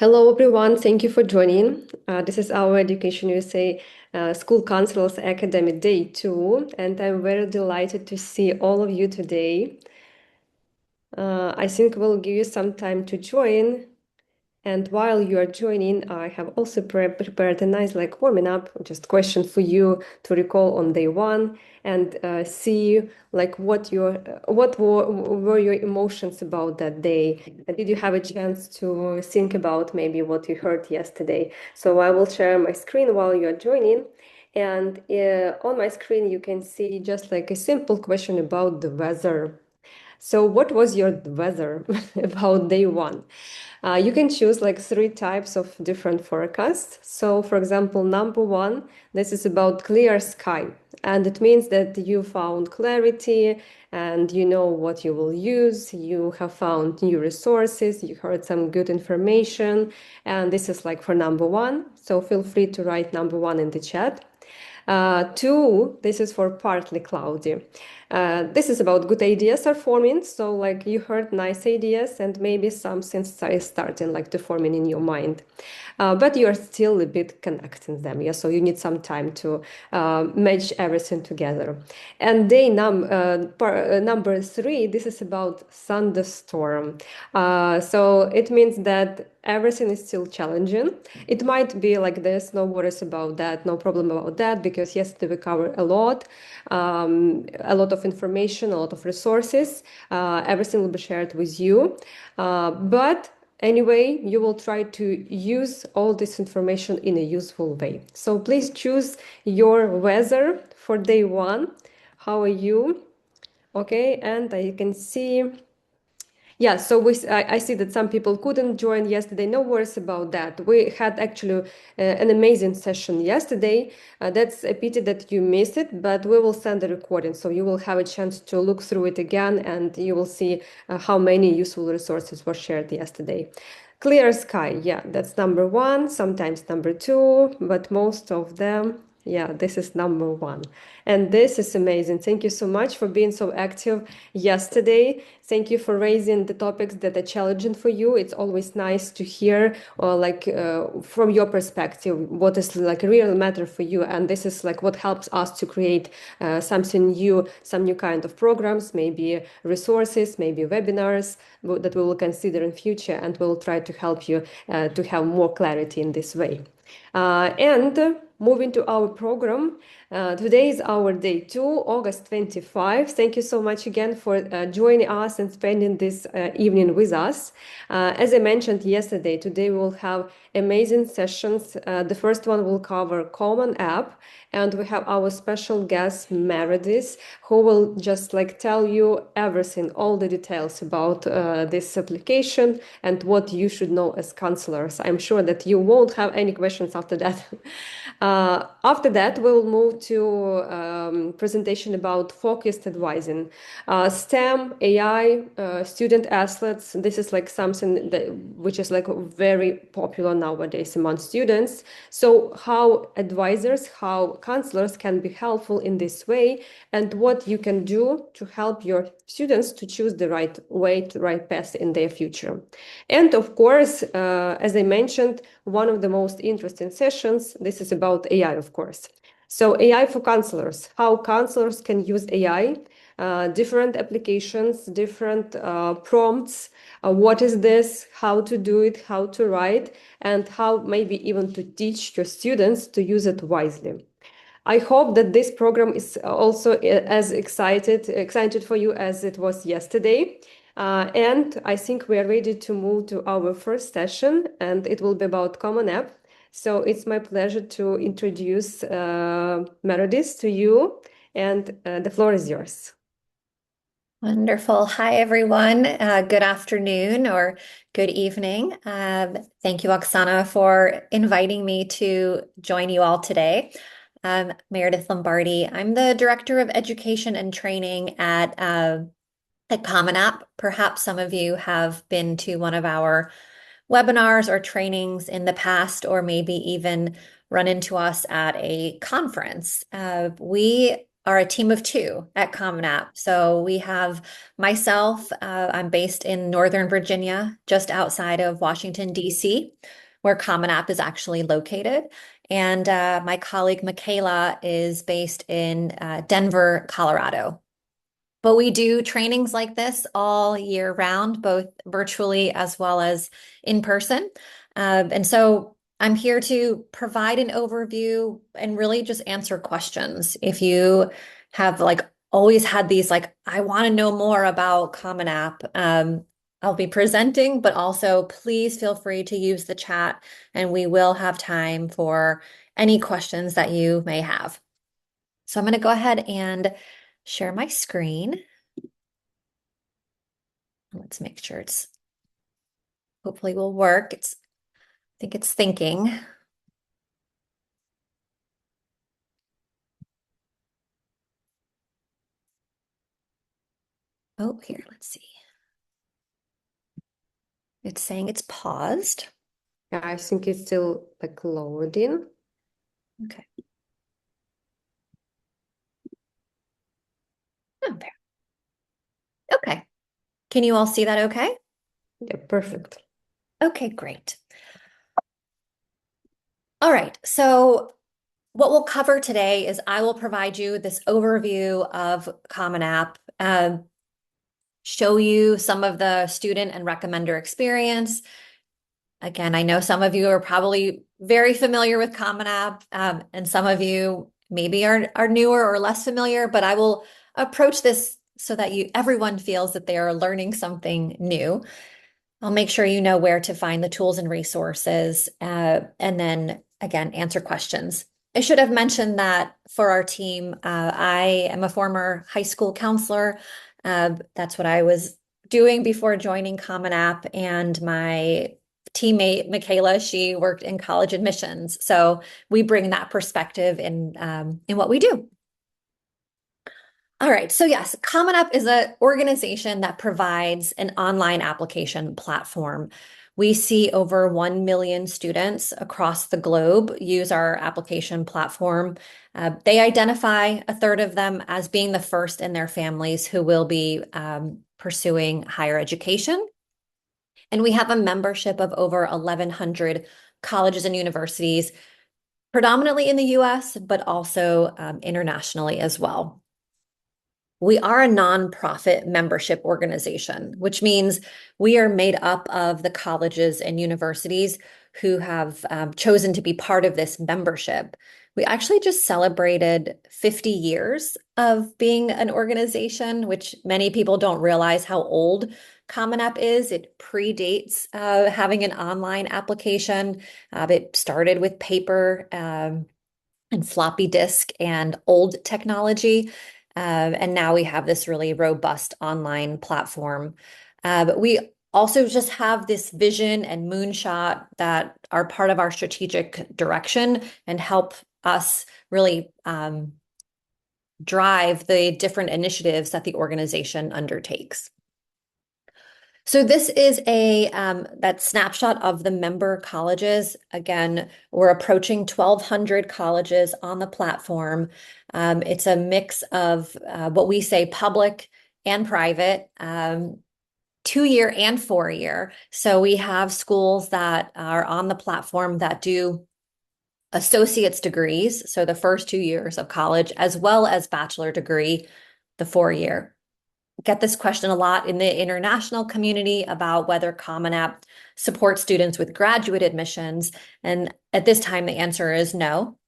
Hello, everyone. Thank you for joining. This is our Education USA School Counselors Academy Day 2, and I'm very delighted to see all of you today. I think we'll give you some time to join. And while you are joining, I have also prepared a nice warming up, just question for you to recall on day one and see what were your emotions about that day? Did you have a chance to think about maybe what you heard yesterday? So I will share my screen while you are joining. And on my screen, you can see just like a simple question about the weather. So what was your weather about day one? You can choose like three types of different forecasts. So for example, number one, this is about clear sky. And it means that you found clarity and you know what you will use. You have found new resources. You heard some good information. And this is like for number one. So feel free to write number one in the chat. Two, this is for partly cloudy. This is about good ideas are forming. So like you heard nice ideas and maybe something is starting like to forming in your mind. But you are still a bit connecting them. Yeah, so you need some time to match everything together. And day number three, this is about thunderstorm. So it means that everything is still challenging. It might be like this, no worries about that, no problem about that, because yesterday we covered a lot of information, a lot of resources. Everything will be shared with you. But anyway, you will try to use all this information in a useful way. So please choose your weather for day one. How are you? Okay, and I can see. Yeah, so I see that some people couldn't join yesterday. No worries about that. We had actually an amazing session yesterday. That's a pity that you missed it, but we will send a recording. So you will have a chance to look through it again and you will see how many useful resources were shared yesterday. Clear sky, yeah, that's number one, sometimes number two, but most of them, yeah, this is number one. And this is amazing. Thank you so much for being so active yesterday. Thank you for raising the topics that are challenging for you. It's always nice to hear from your perspective what is like a real matter for you. And this is like what helps us to create something new, some new kind of programs, maybe resources, maybe webinars that we will consider in future, and we'll try to help you to have more clarity in this way. And moving to our program, today is our day 2, August 25. Thank you so much again for joining us and spending this evening with us. As I mentioned yesterday, today we'll have amazing sessions. The first one will cover Common App, and we have our special guest Meredith, who will just like tell you everything, all the details about this application and what you should know as counselors. I'm sure that you won't have any questions after that. After that, we will move to presentation about focused advising, STEM, AI, student athletes. This is like something which is like very popular nowadays among students. So how advisors, how counselors can be helpful in this way, and what you can do to help your students to choose the right way, the right path in their future. And of course, as I mentioned, one of the most interesting sessions, this is about AI, of course. So AI for counselors, how counselors can use AI, different applications, different prompts, what is this, how to do it, how to write, and how maybe even to teach your students to use it wisely. I hope that this program is also as excited for you as it was yesterday. And I think we are ready to move to our first session, and it will be about Common App. So it's my pleasure to introduce Meredith to you, and the floor is yours. Wonderful. Hi, everyone. Good afternoon or good evening. Thank you, Oksana, for inviting me to join you all today. Meredith Lombardi. I'm the Director of Education and Training at Common App. Perhaps some of you have been to one of our webinars or trainings in the past, or maybe even run into us at a conference. We are a team of two at Common App. So we have myself, I'm based in Northern Virginia, just outside of Washington, D.C., where Common App is actually located. And my colleague Michaela is based in Denver, Colorado. But we do trainings like this all year round, both virtually as well as in person. And so I'm here to provide an overview and really just answer questions. If you have like always had these, like, I want to know more about Common App, I'll be presenting, but also please feel free to use the chat and we will have time for any questions that you may have. So I'm going to go ahead and share my screen. Let's make sure it's hopefully will work. I think it's thinking. Oh, here, let's see. It's saying it's paused. Yeah, I think it's still like loading. Okay. Oh, there. Okay. Can you all see that okay? Yeah, perfect. Okay, great. All right. So what we'll cover today is I will provide you this overview of Common App, show you some of the student and recommender experience. Again, I know some of you are probably very familiar with Common App, and some of you maybe are newer or less familiar, but I will approach this so that everyone feels that they are learning something new. I'll make sure you know where to find the tools and resources, and then again, answer questions. I should have mentioned that for our team, I am a former high school counselor. That's what I was doing before joining Common App, and my teammate Michaela, she worked in college admissions. So we bring that perspective in what we do. All right. So yes, Common App is an organization that provides an online application platform. We see over 1 million students across the globe use our application platform. They identify a third of them as being the first in their families who will be pursuing higher education. And we have a membership of over 1,100 colleges and universities, predominantly in the US, but also internationally as well. We are a nonprofit membership organization, which means we are made up of the colleges and universities who have chosen to be part of this membership. We actually just celebrated 50 years of being an organization, which many people don't realize how old Common App is. It predates having an online application. It started with paper and floppy disk and old technology. And now we have this really robust online platform. But we also just have this vision and moonshot that are part of our strategic direction and help us really drive the different initiatives that the organization undertakes. So this is that snapshot of the member colleges. Again, we're approaching 1,200 colleges on the platform. It's a mix of what we say public and private, 2-year and 4-year. So we have schools that are on the platform that do associate's degrees, so the first 2 years of college, as well as bachelor degree, the 4-year. Get this question a lot in the international community about whether Common App supports students with graduate admissions. And at this time, the answer is no.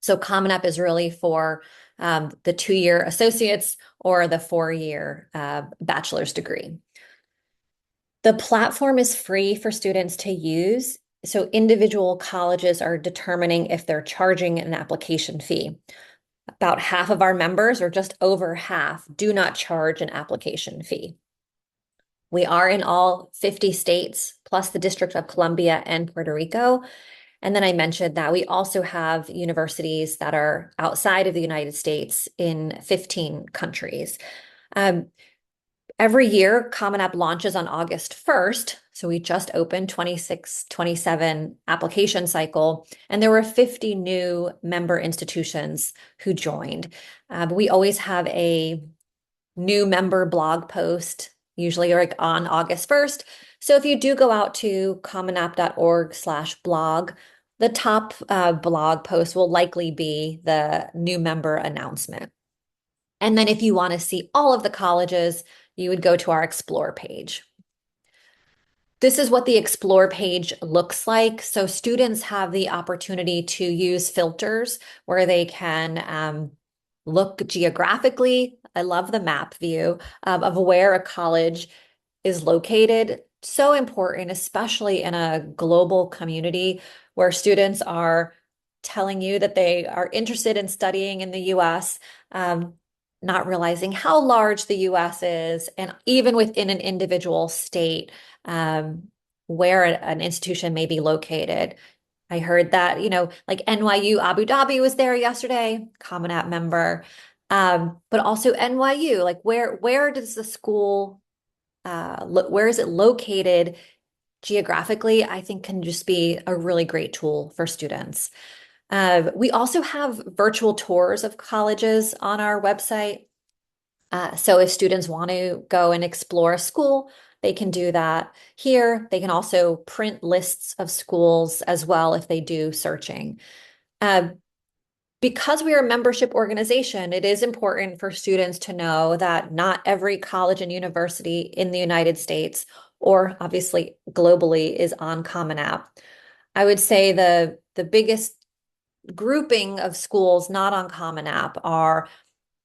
So Common App is really for the 2-year associates or the 4-year bachelor's degree. The platform is free for students to use. So individual colleges are determining if they're charging an application fee. About half of our members, or just over half, do not charge an application fee. We are in all 50 states, plus the District of Columbia and Puerto Rico. And then I mentioned that we also have universities that are outside of the United States in 15 countries. Every year, Common App launches on August 1st. So we just opened 26-27 application cycle, and there were 50 new member institutions who joined. But we always have a new member blog post, usually like on August 1st. So if you do go out to commonapp.org/blog, the top blog post will likely be the new member announcement. And then if you want to see all of the colleges, you would go to our Explore page. This is what the Explore page looks like. So students have the opportunity to use filters where they can look geographically. I love the map view of where a college is located. So important, especially in a global community where students are telling you that they are interested in studying in the US, not realizing how large the US is, and even within an individual state, where an institution may be located. I heard that, like NYU Abu Dhabi was there yesterday, Common App member. But also NYU, like where does the school where is it located geographically? I think can just be a really great tool for students. We also have virtual tours of colleges on our website. So if students want to go and explore a school, they can do that here. They can also print lists of schools as well if they do searching. Uh, because we are a membership organization, it is important for students to know that not every college and university in the United States, or obviously globally, is on Common App. I would say the biggest grouping of schools not on Common App are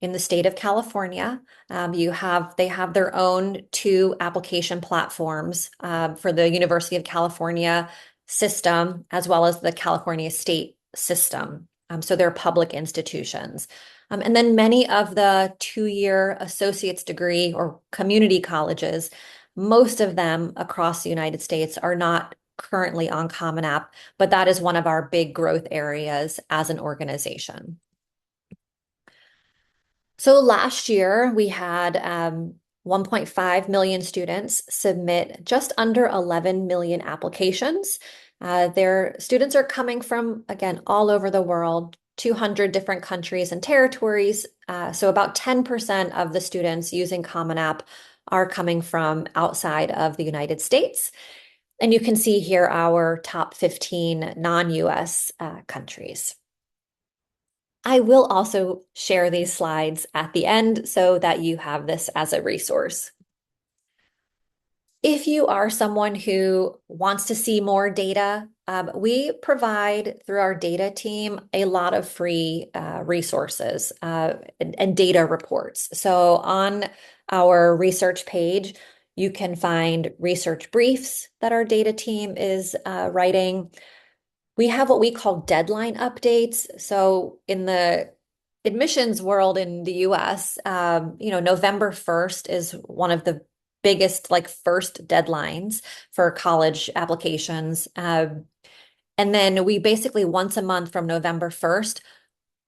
in the state of California. They have their own two application platforms for the University of California system as well as the California state system. So they're public institutions. And then many of the 2-year associate's degree or community colleges, most of them across the United States are not currently on Common App, but that is one of our big growth areas as an organization. So last year we had 1.5 million students submit just under 11 million applications. Their students are coming from, again, all over the world, 200 different countries and territories. So about 10% of the students using Common App are coming from outside of the United States. And you can see here our top 15 non-US countries. I will also share these slides at the end so that you have this as a resource. If you are someone who wants to see more data, we provide through our data team a lot of free resources and data reports. So on our research page, you can find research briefs that our data team is writing. We have what we call deadline updates. So in the admissions world in the US, November 1st is one of the biggest, like, first deadlines for college applications. And then we basically once a month from November 1st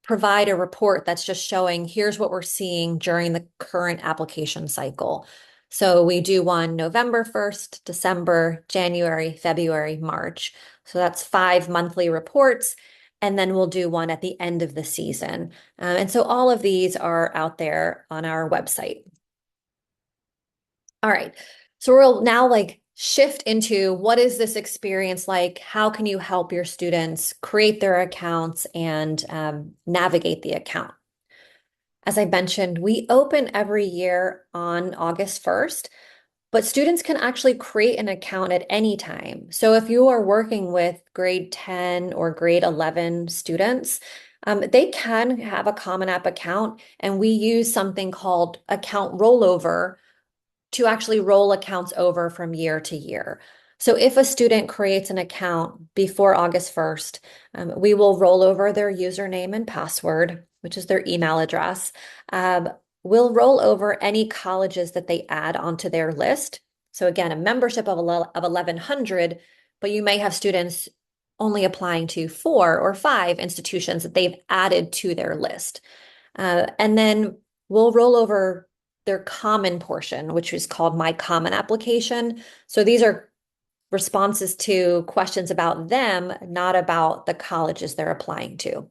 provide a report that's just showing here's what we're seeing during the current application cycle. So we do one November 1st, December, January, February, March. So that's 5 monthly reports. And then we'll do one at the end of the season. And so all of these are out there on our website. All right. So we'll now shift into what is this experience like? How can you help your students create their accounts and navigate the account? As I mentioned, we open every year on August 1st, but students can actually create an account at any time. So if you are working with grade 10 or grade 11 students, they can have a Common App account, and we use something called account rollover to actually roll accounts over from year to year. So if a student creates an account before August 1st, we will roll over their username and password, which is their email address. We'll roll over any colleges that they add onto their list. So again, a membership of 1,100, but you may have students only applying to 4 or 5 institutions that they've added to their list. And then we'll roll over their common portion, which is called My Common Application. So these are responses to questions about them, not about the colleges they're applying to.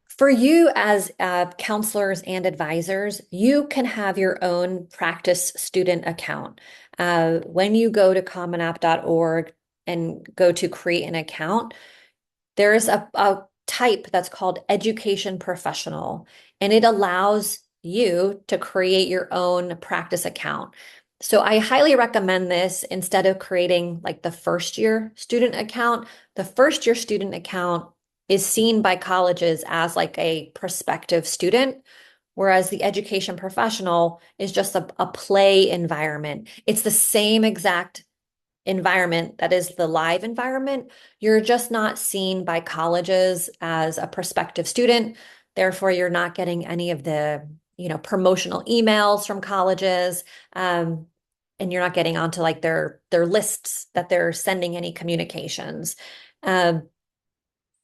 For you as counselors and advisors, you can have your own practice student account. When you go to commonapp.org and go to create an account, there's a type that's called education professional, and it allows you to create your own practice account. So I highly recommend this instead of creating like the first year student account. The first year student account is seen by colleges as like a prospective student, whereas the education professional is just a play environment. It's the same exact environment that is the live environment. You're just not seen by colleges as a prospective student. Therefore, you're not getting any of the, promotional emails from colleges. And you're not getting onto like their lists that they're sending any communications. Um,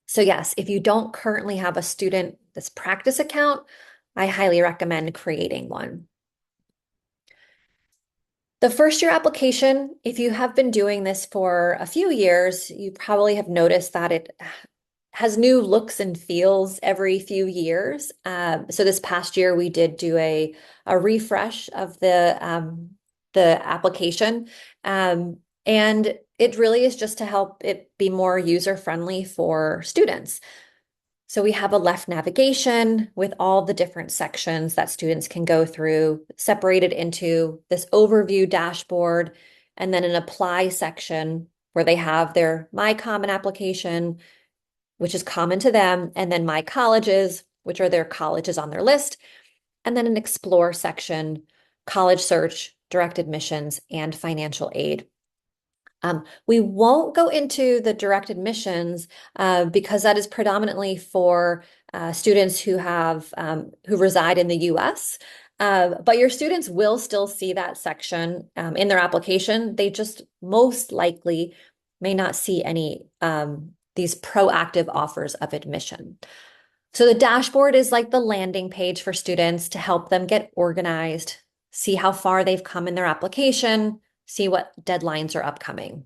so yes, if you don't currently have a student this practice account, I highly recommend creating one. The first year application, if you have been doing this for a few years, you probably have noticed that it has new looks and feels every few years. So this past year, we did do a refresh of the application. And it really is just to help it be more user-friendly for students. So we have a left navigation with all the different sections that students can go through, separated into this overview dashboard, and then an apply section where they have their My Common application, which is common to them, and then My Colleges, which are their colleges on their list, and then an explore section, college search, direct admissions, and financial aid. We won't go into the direct admissions because that is predominantly for students who reside in the U.S. But your students will still see that section in their application. They just most likely may not see any these proactive offers of admission. So the dashboard is like the landing page for students to help them get organized, see how far they've come in their application, see what deadlines are upcoming.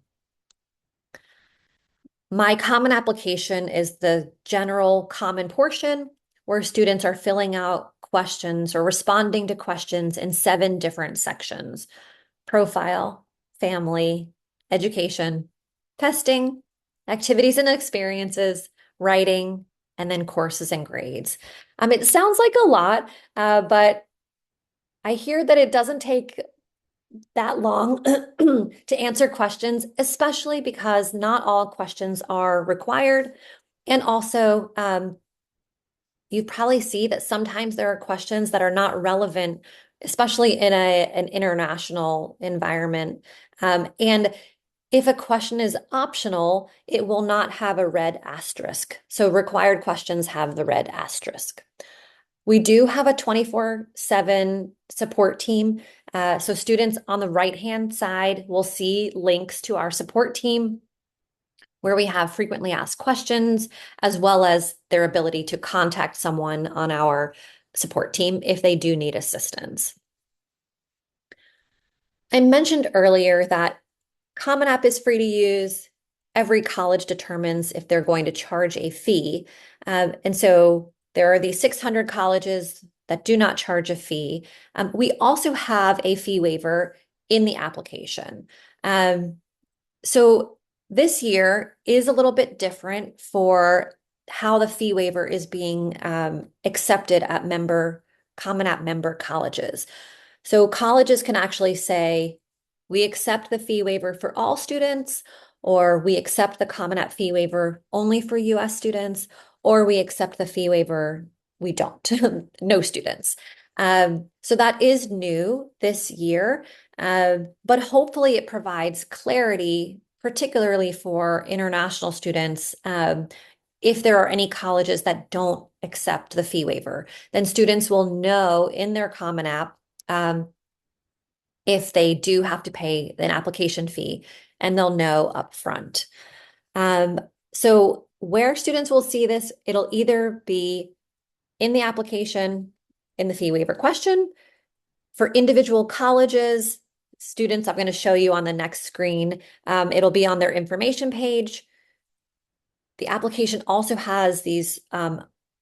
My common application is the general common portion where students are filling out questions or responding to questions in 7 different sections: profile, family, education, testing, activities and experiences, writing, and then courses and grades. It sounds like a lot, but I hear that it doesn't take that long to answer questions, especially because not all questions are required. And also, you probably see that sometimes there are questions that are not relevant, especially in an international environment. And if a question is optional, it will not have a red asterisk. So required questions have the red asterisk. We do have a 24/7 support team. So students on the right-hand side will see links to our support team where we have frequently asked questions, as well as their ability to contact someone on our support team if they do need assistance. I mentioned earlier that Common App is free to use. Every college determines if they're going to charge a fee. And so there are these 600 colleges that do not charge a fee. We also have a fee waiver in the application. So this year is a little bit different for how the fee waiver is being accepted at Common App member colleges. So colleges can actually say, we accept the fee waiver for all students, or we accept the Common App fee waiver only for US students, or we accept the fee waiver, we don't, no students. So that is new this year, but hopefully it provides clarity, particularly for international students. If there are any colleges that don't accept the fee waiver, then students will know in their Common App if they do have to pay an application fee, and they'll know upfront. So where students will see this, it'll either be in the application, in the fee waiver question. For individual colleges, students, I'm going to show you on the next screen. It'll be on their information page. The application also has these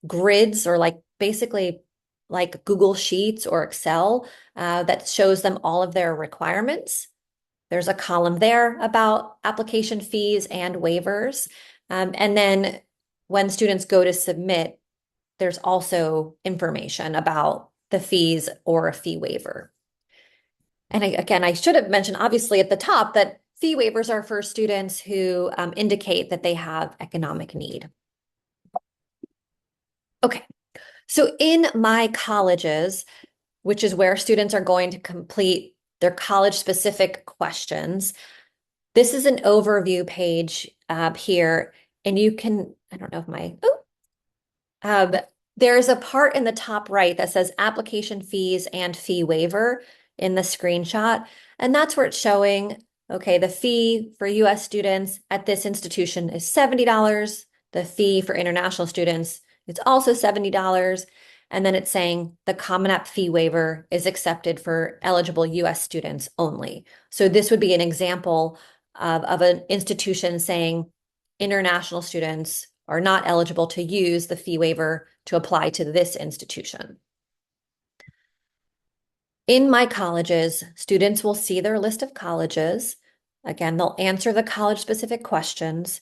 grids, or like basically like Google Sheets or Excel, that shows them all of their requirements. There's a column there about application fees and waivers. And then when students go to submit, there's also information about the fees or a fee waiver. And again, I should have mentioned obviously at the top that fee waivers are for students who indicate that they have economic need. Okay, so in my colleges, which is where students are going to complete their college-specific questions, this is an overview page here, and you can, I don't know if my, um, there's a part in the top right that says application fees and fee waiver in the screenshot. And that's where it's showing, okay, the fee for US students at this institution is $70. The fee for international students is also $70. And then it's saying the Common App fee waiver is accepted for eligible US students only. So this would be an example of an institution saying international students are not eligible to use the fee waiver to apply to this institution. In my colleges, students will see their list of colleges. Again, they'll answer the college-specific questions.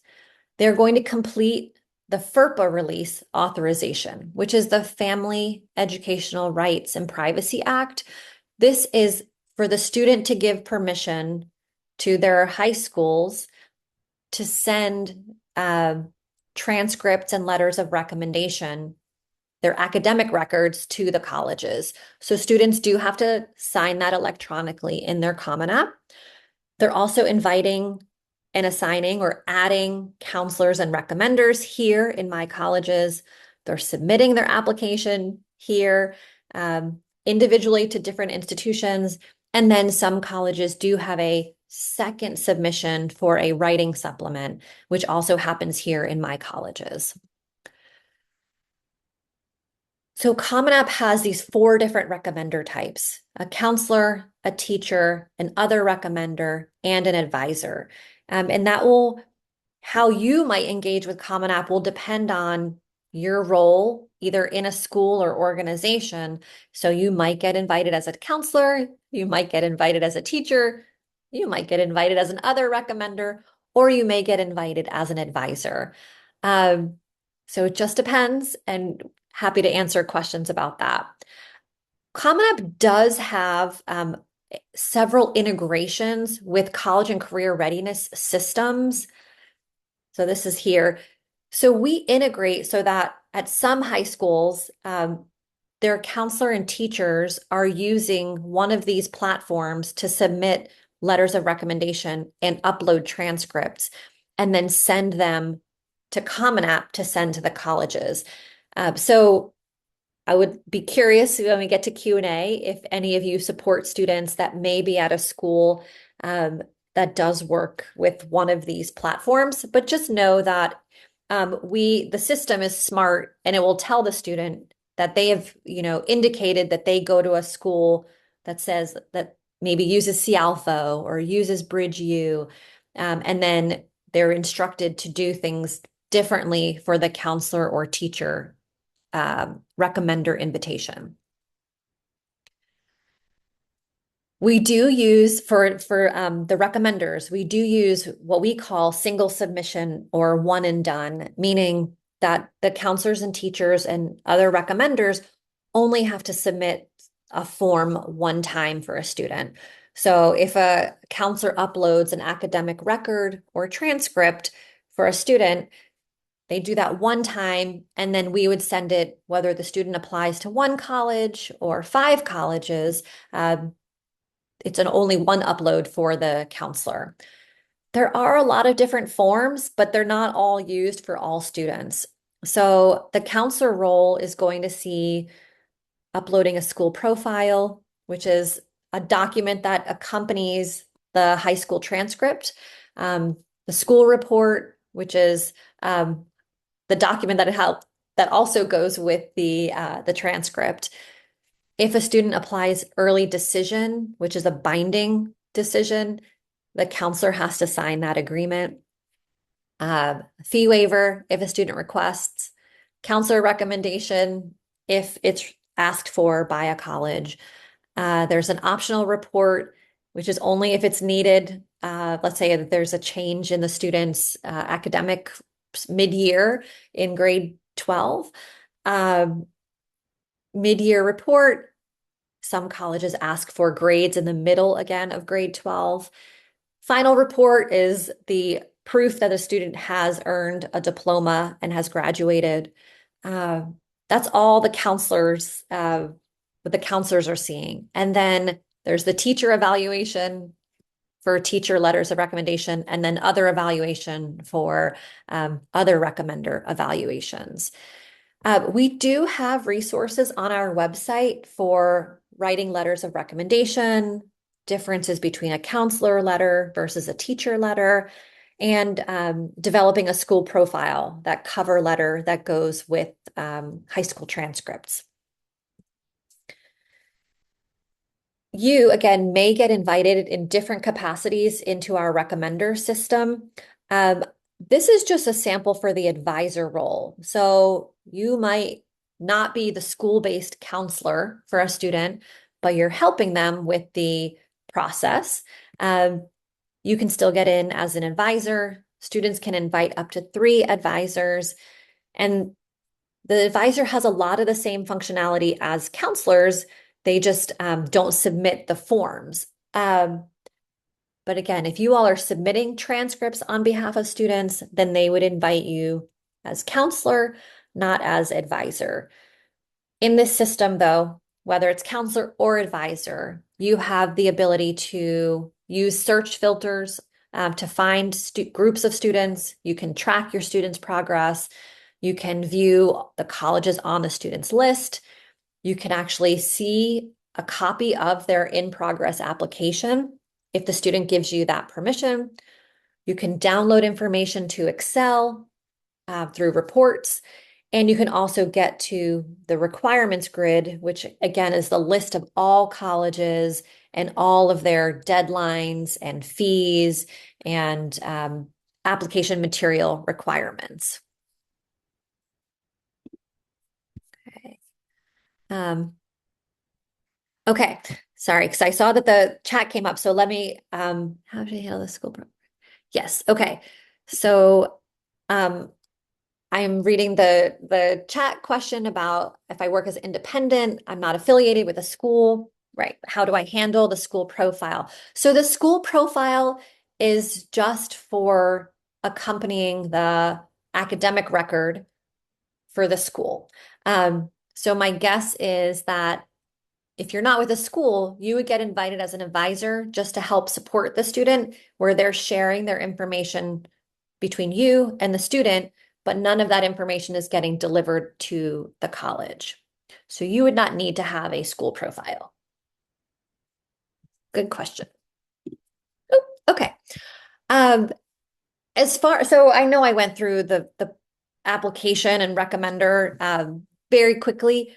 They're going to complete the FERPA release authorization, which is the Family Educational Rights and Privacy Act. This is for the student to give permission to their high schools to send transcripts and letters of recommendation, their academic records, to the colleges. So students do have to sign that electronically in their Common App. They're also inviting and assigning or adding counselors and recommenders here in my colleges. They're submitting their application here individually to different institutions. And then some colleges do have a second submission for a writing supplement, which also happens here in my colleges. So Common App has these 4 different recommender types: a counselor, a teacher, an other recommender, and an advisor. And that will, how you might engage with Common App will depend on your role, either in a school or organization. So you might get invited as a counselor, you might get invited as a teacher, you might get invited as an other recommender, or you may get invited as an advisor. So it just depends, and happy to answer questions about that. Common App does have several integrations with college and career readiness systems. So this is here. So we integrate so that at some high schools, their counselor and teachers are using one of these platforms to submit letters of recommendation and upload transcripts, and then send them to Common App to send to the colleges. So I would be curious when we get to Q&A if any of you support students that may be at a school that does work with one of these platforms. But just know that the system is smart, and it will tell the student that they have, indicated that they go to a school that says that maybe uses C Alpha or uses Bridge U, and then they're instructed to do things differently for the counselor or teacher recommender invitation. We do use for the recommenders, we do use what we call single submission or one and done, meaning that the counselors and teachers and other recommenders only have to submit a form one time for a student. So if a counselor uploads an academic record or transcript for a student, they do that one time, and then we would send it, whether the student applies to one college or 5 colleges. It's only one upload for the counselor. There are a lot of different forms, but they're not all used for all students. So the counselor role is going to see uploading a school profile, which is a document that accompanies the high school transcript, the school report, which is the document that also goes with the transcript. If a student applies early decision, which is a binding decision, the counselor has to sign that agreement. Fee waiver if a student requests, counselor recommendation if it's asked for by a college. There's an optional report, which is only if it's needed. Let's say that there's a change in the student's academic mid-year in grade 12. Um, Mid-year report, some colleges ask for grades in the middle again of grade 12. Final report is the proof that a student has earned a diploma and has graduated. Uh, that's all what the counselors are seeing. And then there's the teacher evaluation for teacher letters of recommendation, and then other evaluation for other recommender evaluations. We do have resources on our website for writing letters of recommendation, differences between a counselor letter versus a teacher letter, and developing a school profile, that cover letter that goes with high school transcripts. You, again, may get invited in different capacities into our recommender system. Um, this is just a sample for the advisor role. So you might not be the school-based counselor for a student, but you're helping them with the process. You can still get in as an advisor. Students can invite up to 3 advisors, and the advisor has a lot of the same functionality as counselors. They just don't submit the forms. But again, if you all are submitting transcripts on behalf of students, then they would invite you as counselor, not as advisor. In this system, though, whether it's counselor or advisor, you have the ability to use search filters to find groups of students. You can track your students' progress. You can view the colleges on the students' list. You can actually see a copy of their in-progress application if the student gives you that permission. You can download information to Excel through reports. And you can also get to the requirements grid, which again is the list of all colleges and all of their deadlines and fees and application material requirements. Okay. Okay. Sorry, because I saw that the chat came up. So let me, how should I handle the school program? Yes. Okay. So I'm reading the chat question about if I work as independent, I'm not affiliated with a school, right? How do I handle the school profile? So the school profile is just for accompanying the academic record for the school. So my guess is that if you're not with a school, you would get invited as an advisor just to help support the student, where they're sharing their information between you and the student, but none of that information is getting delivered to the college. So you would not need to have a school profile. Good question. Oh, okay. So I know I went through the application and recommender very quickly.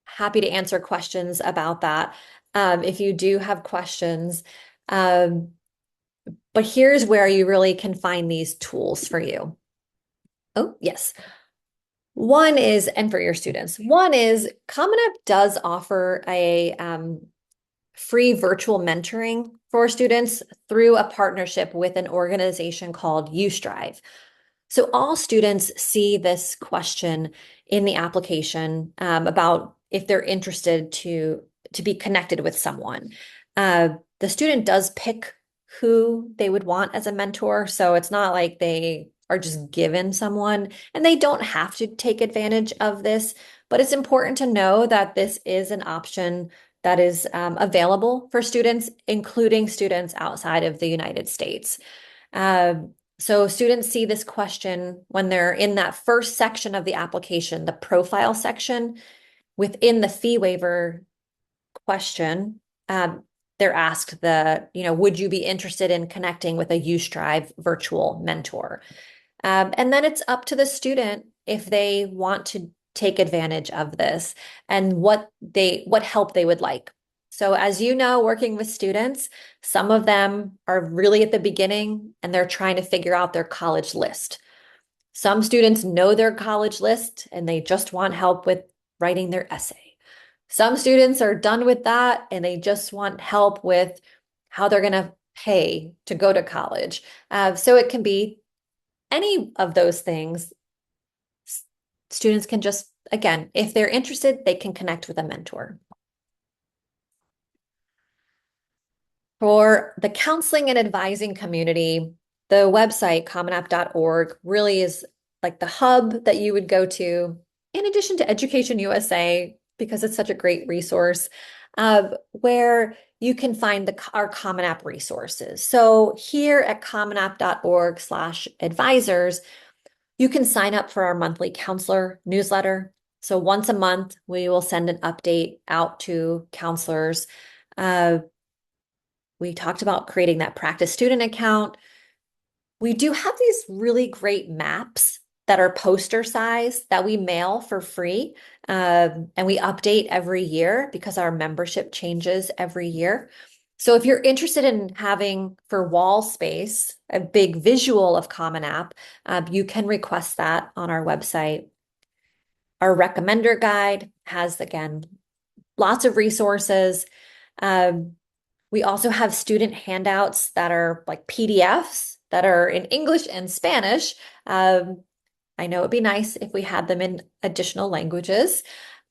Happy to answer questions about that if you do have questions. But here's where you really can find these tools for you. Oh, yes. One is, and for your students, one is Common App does offer a free virtual mentoring for students through a partnership with an organization called UStrive. So all students see this question in the application about if they're interested to be connected with someone. The student does pick who they would want as a mentor, so it's not like they are just given someone, and they don't have to take advantage of this, but it's important to know that this is an option that is available for students, including students outside of the United States. So students see this question when they're in that first section of the application, the profile section. Within the fee waiver question, they're asked would you be interested in connecting with a UStrive virtual mentor? And then it's up to the student if they want to take advantage of this and what help they would like. So as you know, working with students, some of them are really at the beginning and they're trying to figure out their college list. Some students know their college list and they just want help with writing their essay. Some students are done with that and they just want help with how they're going to pay to go to college. So it can be any of those things. Students can just, again, if they're interested, they can connect with a mentor. For the counseling and advising community, the website commonapp.org really is like the hub that you would go to, in addition to Education USA, because it's such a great resource, where you can find our Common App resources. So here at commonapp.org/advisors, you can sign up for our monthly counselor newsletter. So once a month, we will send an update out to counselors. Uh, we talked about creating that practice student account. We do have these really great maps that are poster size that we mail for free. And we update every year because our membership changes every year. So if you're interested in having for wall space a big visual of Common App, you can request that on our website. Our recommender guide has, again, lots of resources. Um, we also have student handouts that are like PDFs that are in English and Spanish. I know it'd be nice if we had them in additional languages.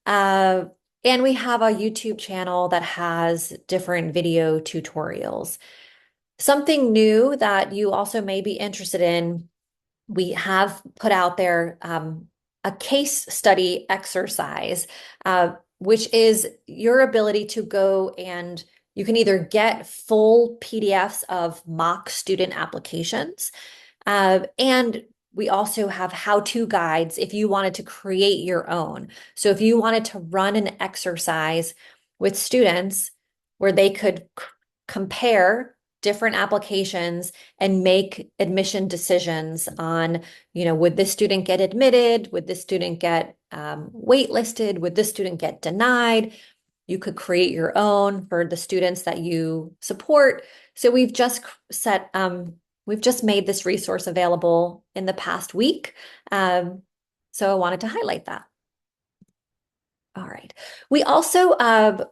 Uh, and we have a YouTube channel that has different video tutorials. Something new that you also may be interested in, we have put out there a case study exercise, which is your ability to go and you can either get full PDFs of mock student applications, and we also have how-to guides if you wanted to create your own. So if you wanted to run an exercise with students where they could compare different applications and make admission decisions on, would this student get admitted? Would this student get waitlisted? Would this student get denied? You could create your own for the students that you support. So we've just made this resource available in the past week. So I wanted to highlight that. All right. We also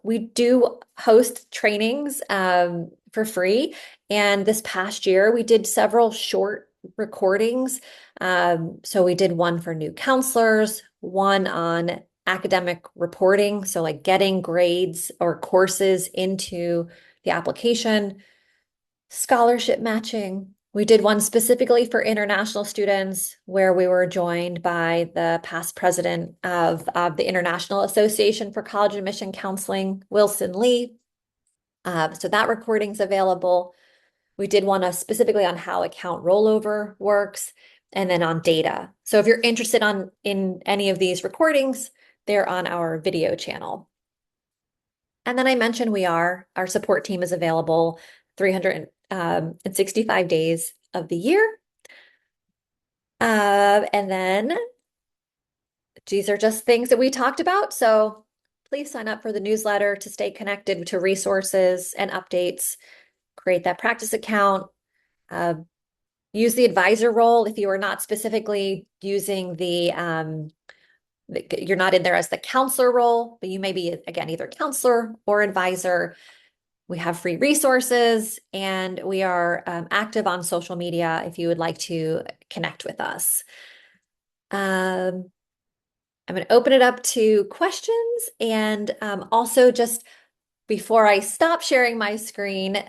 we do host trainings for free, and this past year we did several short recordings. So we did one for new counselors, one on academic reporting, so like getting grades or courses into the application, scholarship matching. We did one specifically for international students where we were joined by the past president of the International Association for College Admission Counseling, Wilson Lee. So that recording's available. We did one specifically on how account rollover works and then on data. So if you're interested in any of these recordings, they're on our video channel. And then I mentioned our support team is available 365 days of the year. And then these are just things that we talked about. So please sign up for the newsletter to stay connected to resources and updates. Create that practice account. Use the advisor role if you are not specifically using you're not in there as the counselor role, but you may be, again, either counselor or advisor. We have free resources and we are active on social media if you would like to connect with us. I'm going to open it up to questions and also just before I stop sharing my screen,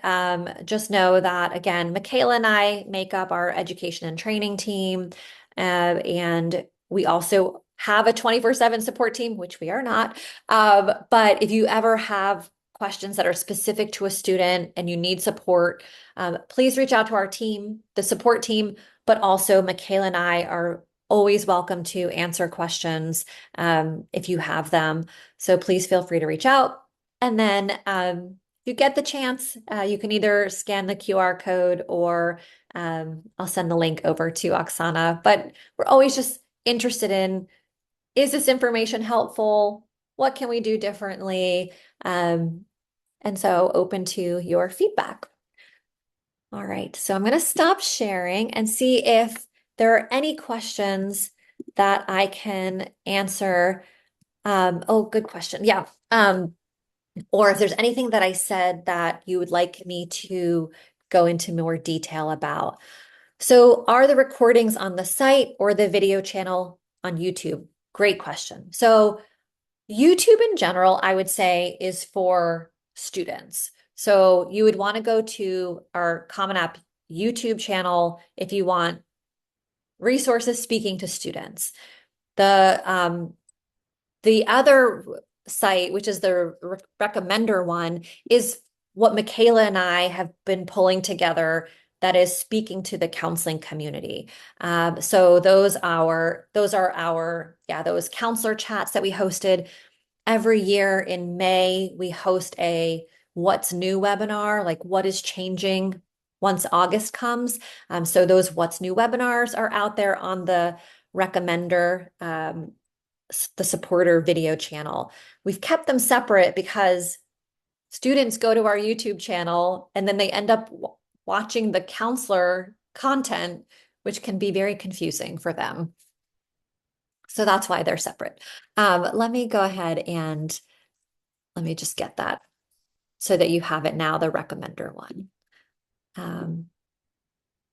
just know that, again, Michaela and I make up our education and training team, and we also have a 24/7 support team, which we are not. But if you ever have questions that are specific to a student and you need support, please reach out to our team, the support team, but also Michaela and I are always welcome to answer questions if you have them. So please feel free to reach out. And then if you get the chance, you can either scan the QR code or I'll send the link over to Oksana. But we're always just interested in, is this information helpful? What can we do differently? and so open to your feedback. All right, so I'm going to stop sharing and see if there are any questions that I can answer. Oh, good question. Yeah. Or if there's anything that I said that you would like me to go into more detail about. So, are the recordings on the site or the video channel on YouTube? Great question. So, YouTube in general, I would say, is for students. So, you would want to go to our Common App YouTube channel if you want resources speaking to students. The other site, which is the recommender one, is what Michaela and I have been pulling together that is speaking to the counseling community. So those are our those counselor chats that we hosted every year in May. We host a What's New webinar, like what is changing once August comes. So those What's New webinars are out there on the recommender the supporter video channel. We've kept them separate because students go to our YouTube channel and then they end up watching the counselor content, which can be very confusing for them. So that's why they're separate. Let me go ahead and let me just get that so that you have it now, the recommender one.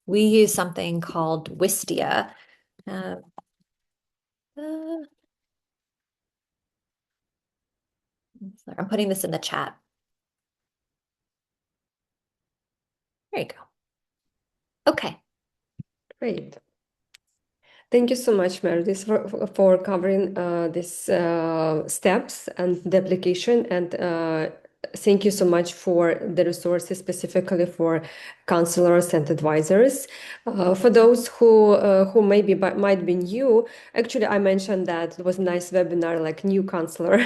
We use something called Wistia. Uh, uh, I'm putting this in the chat. There you go. Okay. Great. Thank you so much, Meredith, for covering these steps and the application. And thank you so much for the resources specifically for counselors and advisors. For those who maybe might be new, actually, I mentioned that it was a nice webinar, like new counselor.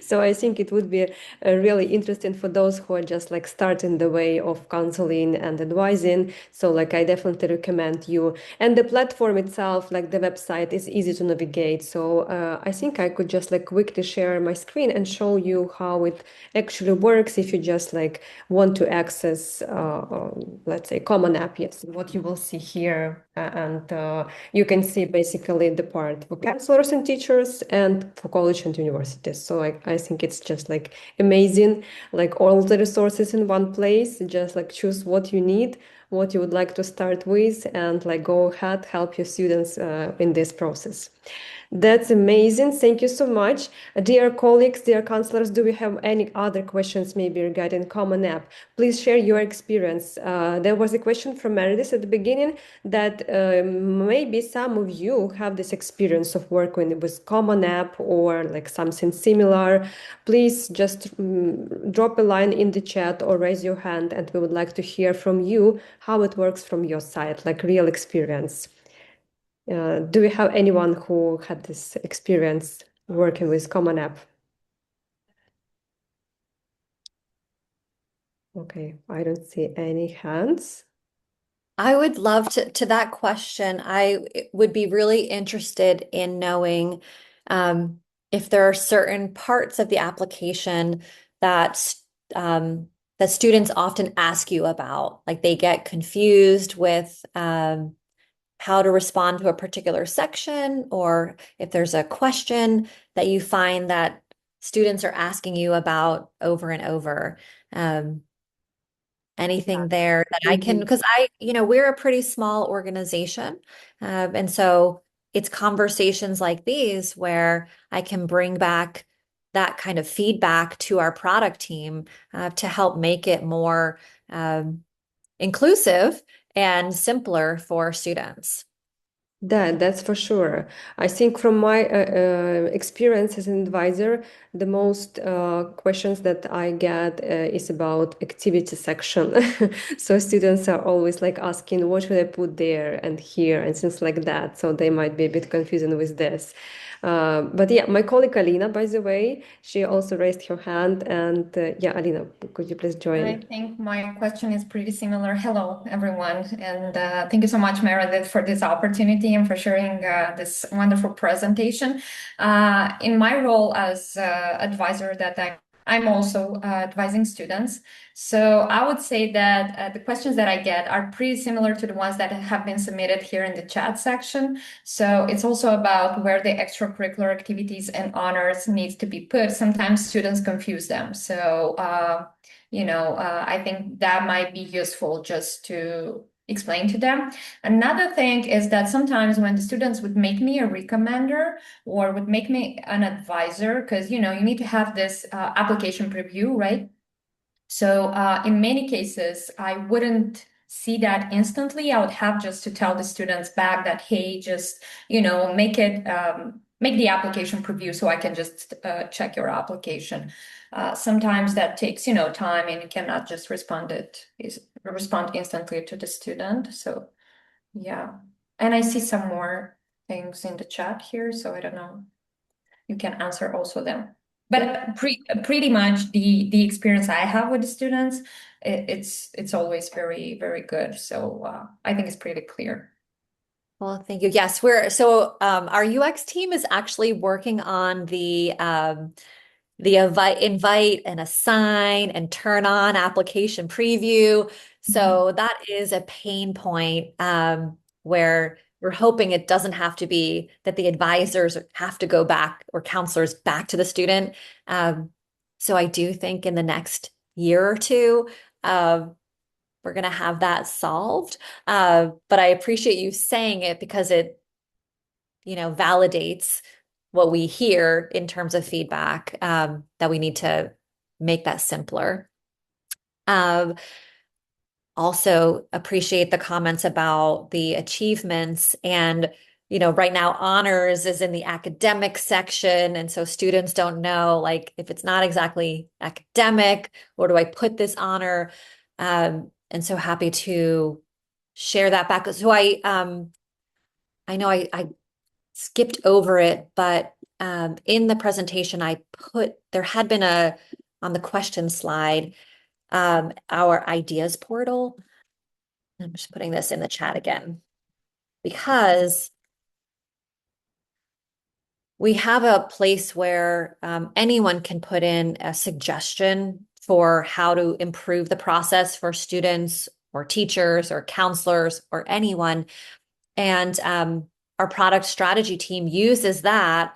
So I think it would be really interesting for those who are just like starting the way of counseling and advising. So like I definitely recommend you. And the platform itself, like the website, is easy to navigate. So I think I could just like quickly share my screen and show you how it actually works if you just like want to access, let's say, Common App. Yes, what you will see here. And you can see basically the part for counselors and teachers and for college and universities. So I think it's just like amazing, like all the resources in one place. Just like choose what you need, what you would like to start with, and like go ahead, help your students in this process. That's amazing. Thank you so much. Dear colleagues, dear counselors, do we have any other questions maybe regarding Common App? Please share your experience. There was a question from Meredith at the beginning that maybe some of you have this experience of working with Common App or like something similar. Please just drop a line in the chat or raise your hand, and we would like to hear from you how it works from your side, like real experience. Do we have anyone who had this experience working with Common App? Okay, I don't see any hands. I would love to that question. I would be really interested in knowing if there are certain parts of the application that that students often ask you about, like they get confused with how to respond to a particular section, or if there's a question that you find that students are asking you about over and over. Um, Anything there that I can, Mhm. because we're a pretty small organization. And so it's conversations like these where I can bring back that kind of feedback to our product team to help make it more inclusive and simpler for students. That's for sure. I think from my experience as an advisor, the most questions that I get is about activity section. So students are always like asking, what should I put there and here and things like that. So they might be a bit confusing with this. But yeah, my colleague Alina, by the way, she also raised her hand. And yeah, Alina, could you please I join? think my question is pretty similar. Hello, everyone. And thank you so much, Meredith, for this opportunity and for sharing this wonderful presentation. In my role as advisor that I'm also advising students. So I would say that the questions that I get are pretty similar to the ones that have been submitted here in the chat section. So it's also about where the extracurricular activities and honors needs to be put. Sometimes students confuse them. So, I think that might be useful just to explain to them. Another thing is that sometimes when the students would make me a recommender or would make me an advisor, because you need to have this application preview, right? So in many cases, I wouldn't see that instantly. I would have just to tell the students back that, hey, just make the application preview so I can just check your application. Sometimes that takes time, and you cannot just respond instantly to the student. So yeah, and I see some more things in the chat here, so I don't know. You can answer also them. But pretty much the experience I have with the students, it's always very, very good. So I think it's pretty clear. Well, thank you. Yes, our UX team is actually working on the invite and assign and turn on application preview. So that is a pain point where we're hoping it doesn't have to be that the advisors have to go back or counselors back to the student. So I do think in the next year or two, we're going to have that solved. But I appreciate you saying it because it, validates what we hear in terms of feedback, that we need to make that simpler. Um, Also appreciate the comments about the achievements and right now honors is in the academic section, and so students don't know like if it's not exactly academic, where do I put this honor? And so happy to share that back. So I know I skipped over it, but in the presentation, there had been on the question slide, our ideas portal. I'm just putting this in the chat again because we have a place where anyone can put in a suggestion for how to improve the process for students or teachers or counselors or anyone. And our product strategy team uses that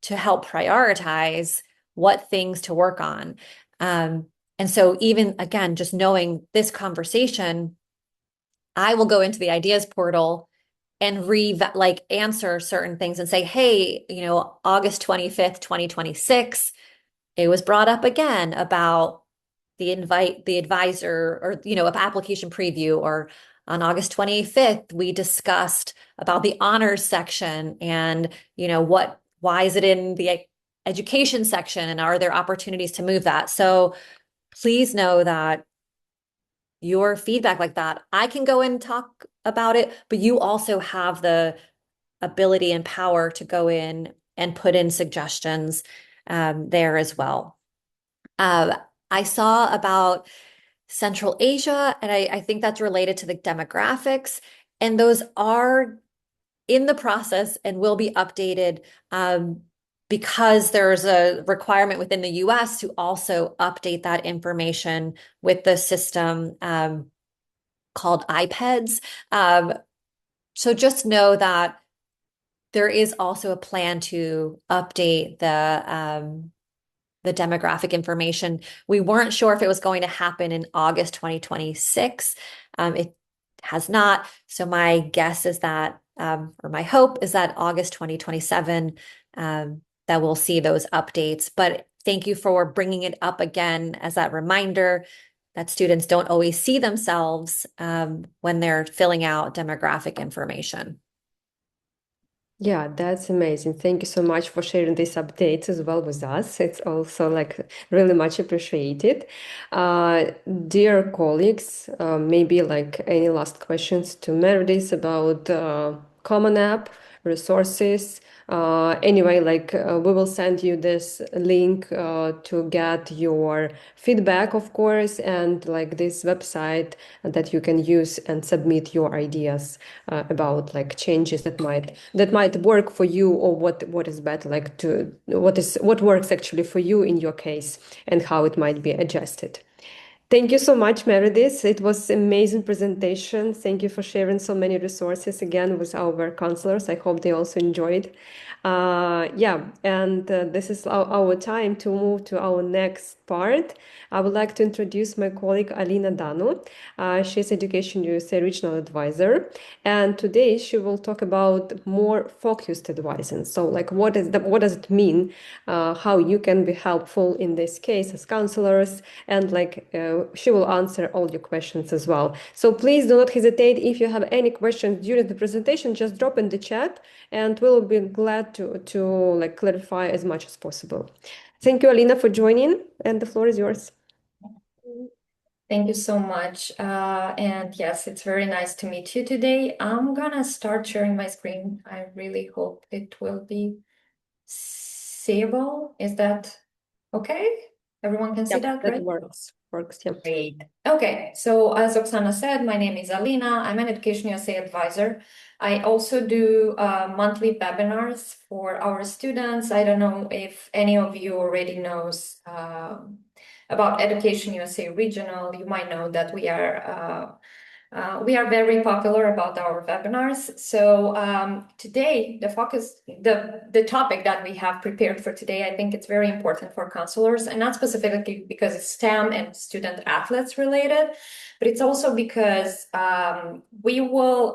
to help prioritize what things to work on. And so even again, just knowing this conversation, I will go into the ideas portal and answer certain things and say, hey, August 25th, 2026, it was brought up again about the advisor or, application preview, or on August 25th, we discussed about the honors section and, why is it in the education section and are there opportunities to move that? So please know that your feedback like that, I can go and talk about it, but you also have the ability and power to go in and put in suggestions there as well. I saw about Central Asia, and I think that's related to the demographics, and those are in the process and will be updated because there's a requirement within the US to also update that information with the system called iPads. So just know that there is also a plan to update the demographic information. We weren't sure if it was going to happen in August 2026. It has not. So my guess is that, or my hope is that August 2027, that we'll see those updates. But thank you for bringing it up again as that reminder that students don't always see themselves when they're filling out demographic information. Yeah, that's amazing. Thank you so much for sharing these updates as well with us. It's also like really much appreciated. Uh, Dear colleagues, maybe like any last questions to Meredith about Common App, resources, Anyway, like we will send you this link to get your feedback, of course, and like this website that you can use and submit your ideas about like changes that might work for you, or what is better, like to what works actually for you in your case and how it might be adjusted. Thank you so much, Meredith. It was amazing presentation. Thank you for sharing so many resources again with our counselors. I hope they also enjoyed. Yeah, and this is our time to move to our next part. I would like to introduce my colleague Alina Danu. She's Education USA Regional Advisor, and today she will talk about more focused advising. So, like, what does it mean? How you can be helpful in this case as counselors, and like she will answer all your questions as well. So please do not hesitate. If you have any questions during the presentation, just drop in the chat, and we'll be glad to like clarify as much as possible. Thank you, Alina, for joining, and the floor is yours. Thank you so much. And yes, it's very nice to meet you today. I'm gonna start sharing my screen. I really hope it will be seeable. Is that okay? Everyone can see that, That right? works. Yeah. Great. Okay, so as Oksana said, my name is Alina. I'm an EducationUSA advisor. I also do monthly webinars for our students. I don't know if any of you already knows about Education USA Regional. You might know that we are very popular about our webinars. So today, the topic that we have prepared for today, I think it's very important for counselors, and not specifically because it's STEM and student athletes related, but it's also because we will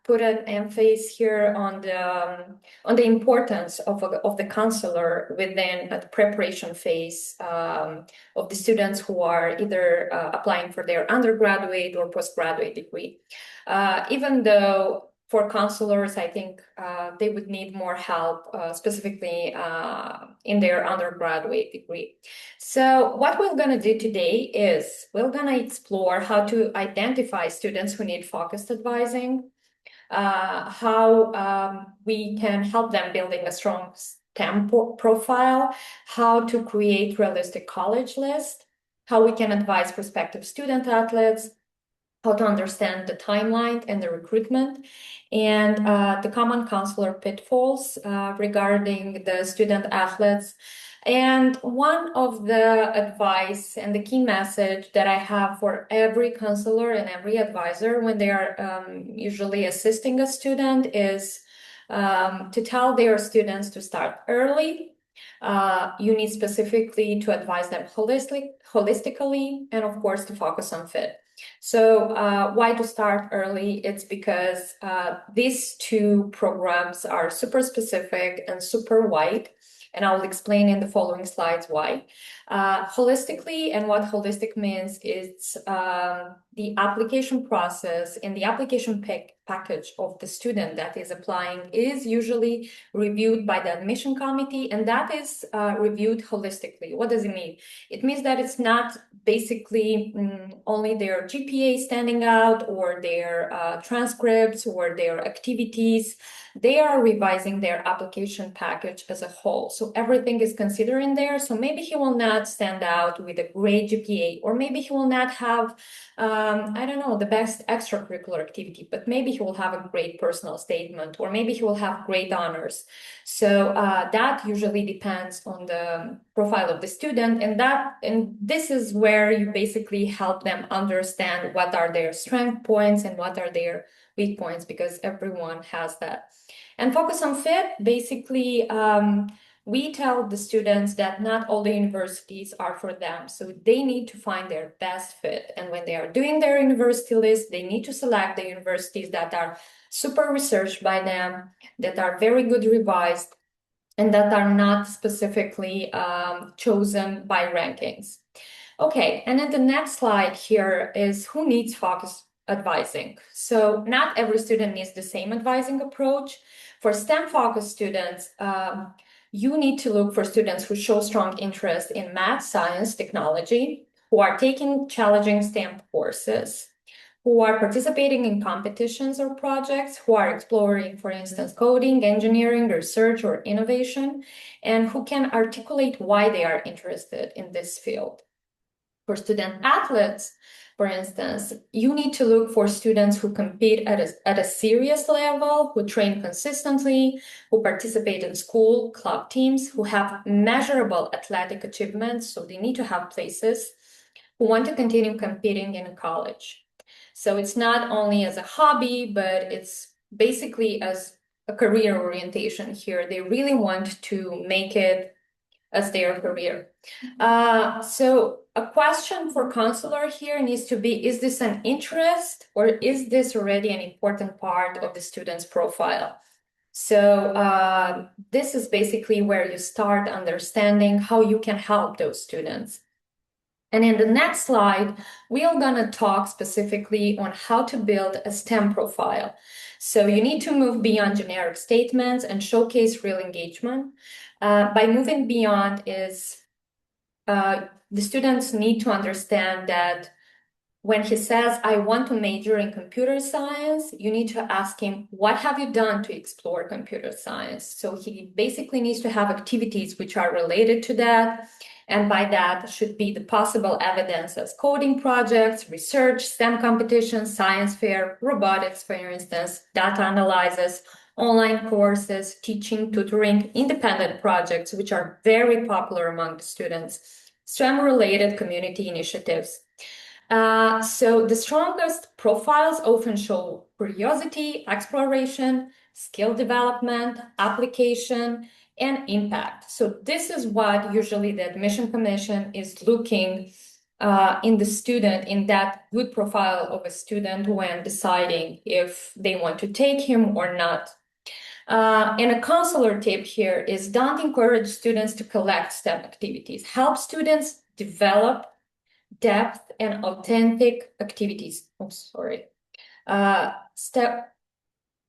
put an emphasis here on the importance of the counselor within the preparation phase of the students who are either applying for their undergraduate or postgraduate degree. Even though for counselors, I think they would need more help, specifically in their undergraduate degree. So what we're going to do today is we're going to explore how to identify students who need focused advising, how we can help them building a strong STEM profile, how to create realistic college list, how we can advise prospective student athletes, how to understand the timeline and the recruitment, and the common counselor pitfalls regarding the student athletes. And one of the advice and the key message that I have for every counselor and every advisor when they are usually assisting a student is to tell their students to start early. You need specifically to advise them holistically, and of course to focus on fit. So why to start early? It's because these two programs are super specific and super wide, and I'll explain in the following slides why. Holistically, and what holistic means is the application process and the application package of the student that is applying is usually reviewed by the admission committee, and that is reviewed holistically. What does it mean? It means that it's not basically only their GPA standing out or their transcripts or their activities. They are revising their application package as a whole. So everything is considered in there. So maybe he will not stand out with a great GPA, or maybe he will not have, I don't know, the best extracurricular activity, but maybe he will have a great personal statement, or maybe he will have great honors. So that usually depends on the profile of the student, and this is where you basically help them understand what are their strength points and what are their weak points, because everyone has that. And focus on fit, basically, we tell the students that not all the universities are for them. So they need to find their best fit. And when they are doing their university list, they need to select the universities that are super researched by them, that are very good revised, and that are not specifically chosen by rankings. Okay, and then the next slide here is who needs focused advising. So not every student needs the same advising approach. For STEM-focused students, you need to look for students who show strong interest in math, science, technology, who are taking challenging STEM courses, who are participating in competitions or projects, who are exploring, for instance, coding, engineering, research, or innovation, and who can articulate why they are interested in this field. For student athletes, for instance, you need to look for students who compete at a serious level, who train consistently, who participate in school club teams, who have measurable athletic achievements, so they need to have places, who want to continue competing in college. So it's not only as a hobby, but it's basically as a career orientation here. They really want to make it as their career. So a question for counselor here needs to be, is this an interest or is this already an important part of the student's profile? So this is basically where you start understanding how you can help those students. And in the next slide, we are going to talk specifically on how to build a STEM profile. So you need to move beyond generic statements and showcase real engagement. By moving beyond is the students need to understand that when he says, I want to major in computer science, you need to ask him, what have you done to explore computer science? So he basically needs to have activities which are related to that. And by that should be the possible evidence as coding projects, research, STEM competitions, science fair, robotics, for instance, data analysis, online courses, teaching, tutoring, independent projects, which are very popular among the students, STEM-related community initiatives. So the strongest profiles often show curiosity, exploration, skill development, application, and impact. So this is what usually the admission commission is looking in the student, in that good profile of a student when deciding if they want to take him or not. And a counselor tip here is don't encourage students to collect STEM activities. Help students develop depth and authentic activities. Oh, sorry. My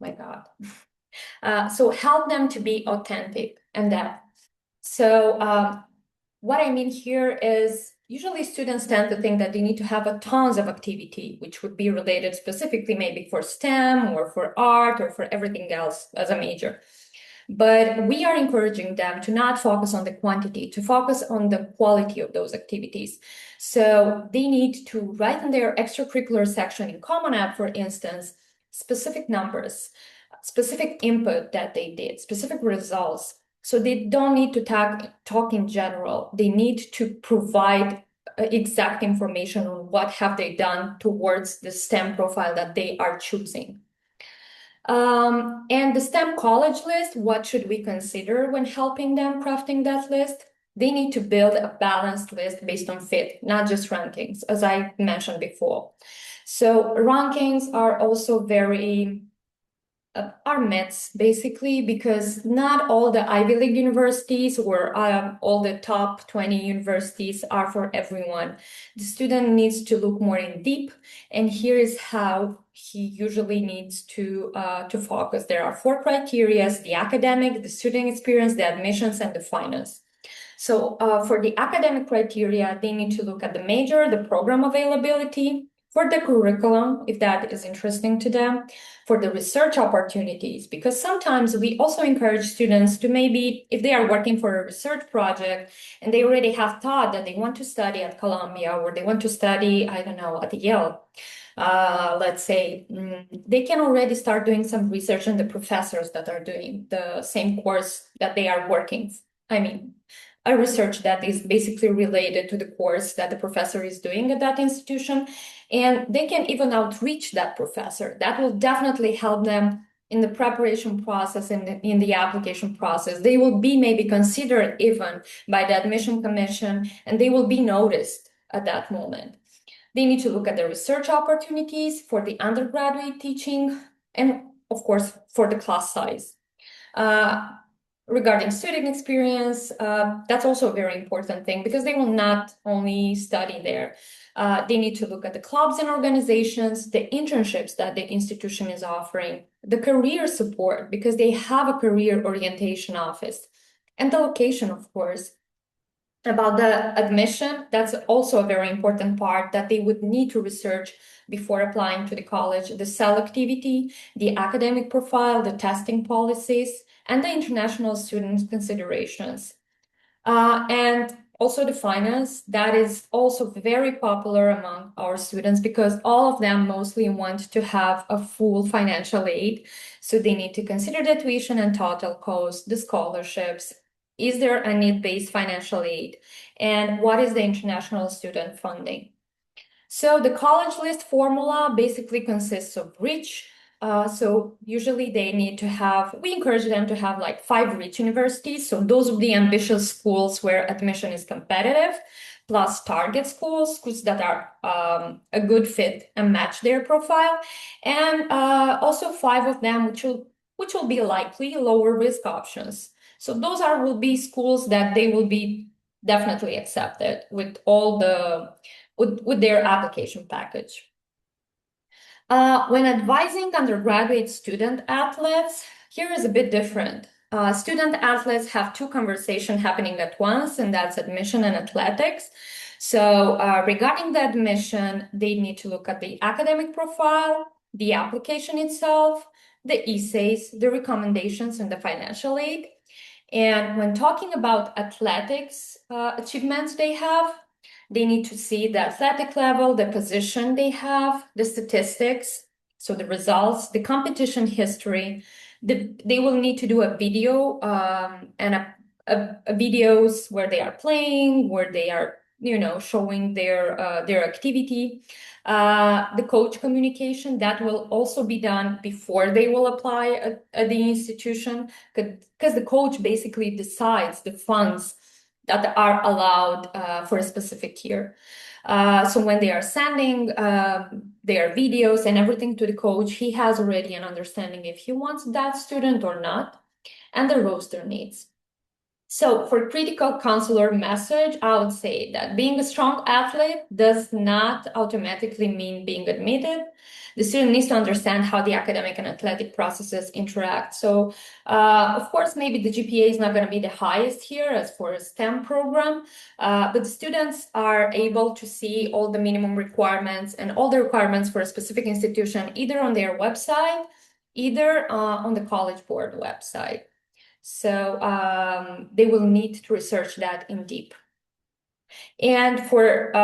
God. So help them to be authentic and depth. So what I mean here is usually students tend to think that they need to have a tons of activity, which would be related specifically maybe for STEM or for art or for everything else as a major. But we are encouraging them to not focus on the quantity, to focus on the quality of those activities. So they need to write in their extracurricular section in Common App, for instance, specific numbers, specific input that they did, specific results. So they don't need to talk in general. They need to provide exact information on what have they done towards the STEM profile that they are choosing. And the STEM college list, what should we consider when helping them crafting that list? They need to build a balanced list based on fit, not just rankings, as I mentioned before. So rankings are also very are myths, basically, because not all the Ivy League universities or all the top 20 universities are for everyone. The student needs to look more in deep, and here is how he usually needs to focus. There are 4 criteria: the academic, the student experience, the admissions, and the finance. So for the academic criteria, they need to look at the major, the program availability, for the curriculum, if that is interesting to them, for the research opportunities, because sometimes we also encourage students to maybe, if they are working for a research project and they already have thought that they want to study at Columbia or they want to study, I don't know, at Yale, let's say, they can already start doing some research on the professors that are doing the same course that they are working. I mean, a research that is basically related to the course that the professor is doing at that institution. And they can even outreach that professor. That will definitely help them in the preparation process and in the application process. They will be maybe considered even by the admission commission, and they will be noticed at that moment. They need to look at the research opportunities for the undergraduate teaching, and of course, for the class size. Regarding student experience, that's also a very important thing, because they will not only study there. They need to look at the clubs and organizations, the internships that the institution is offering, the career support, because they have a career orientation office, and the location, of course. About the admission, that's also a very important part that they would need to research before applying to the college: the selectivity, the academic profile, the testing policies, and the international student considerations. And also the finance, that is also very popular among our students because all of them mostly want to have a full financial aid. So they need to consider the tuition and total cost, the scholarships. Is there a need-based financial aid? And what is the international student funding? So the college list formula basically consists of REACH. So usually they need to have, we encourage them to have like 5 REACH universities. So those are the ambitious schools where admission is competitive, plus target schools, schools that are a good fit and match their profile. And also 5 of them which will be likely lower risk options. So those will be schools that they will be definitely accepted with all with their application package. When advising undergraduate student athletes, here is a bit different. Student athletes have 2 conversations happening at once, and that's admission and athletics. So regarding the admission, they need to look at the academic profile, the application itself, the essays, the recommendations, and the financial aid. And when talking about athletics achievements they need to see the athletic level, the position they have, the statistics, so the results, the competition history. They will need to do a video and a videos where they are playing, where they are, showing their activity. The coach communication, that will also be done before they will apply at the institution, because the coach basically decides the funds that are allowed for a specific year. So when they are sending their videos and everything to the coach, he has already an understanding if he wants that student or not, and the roster needs. So for critical counselor message, I would say that being a strong athlete does not automatically mean being admitted. The student needs to understand how the academic and athletic processes interact. So of course, maybe the GPA is not going to be the highest here as for a STEM program, but the students are able to see all the minimum requirements and all the requirements for a specific institution, either on their website, either on the College Board website. So they will need to research that in deep. And for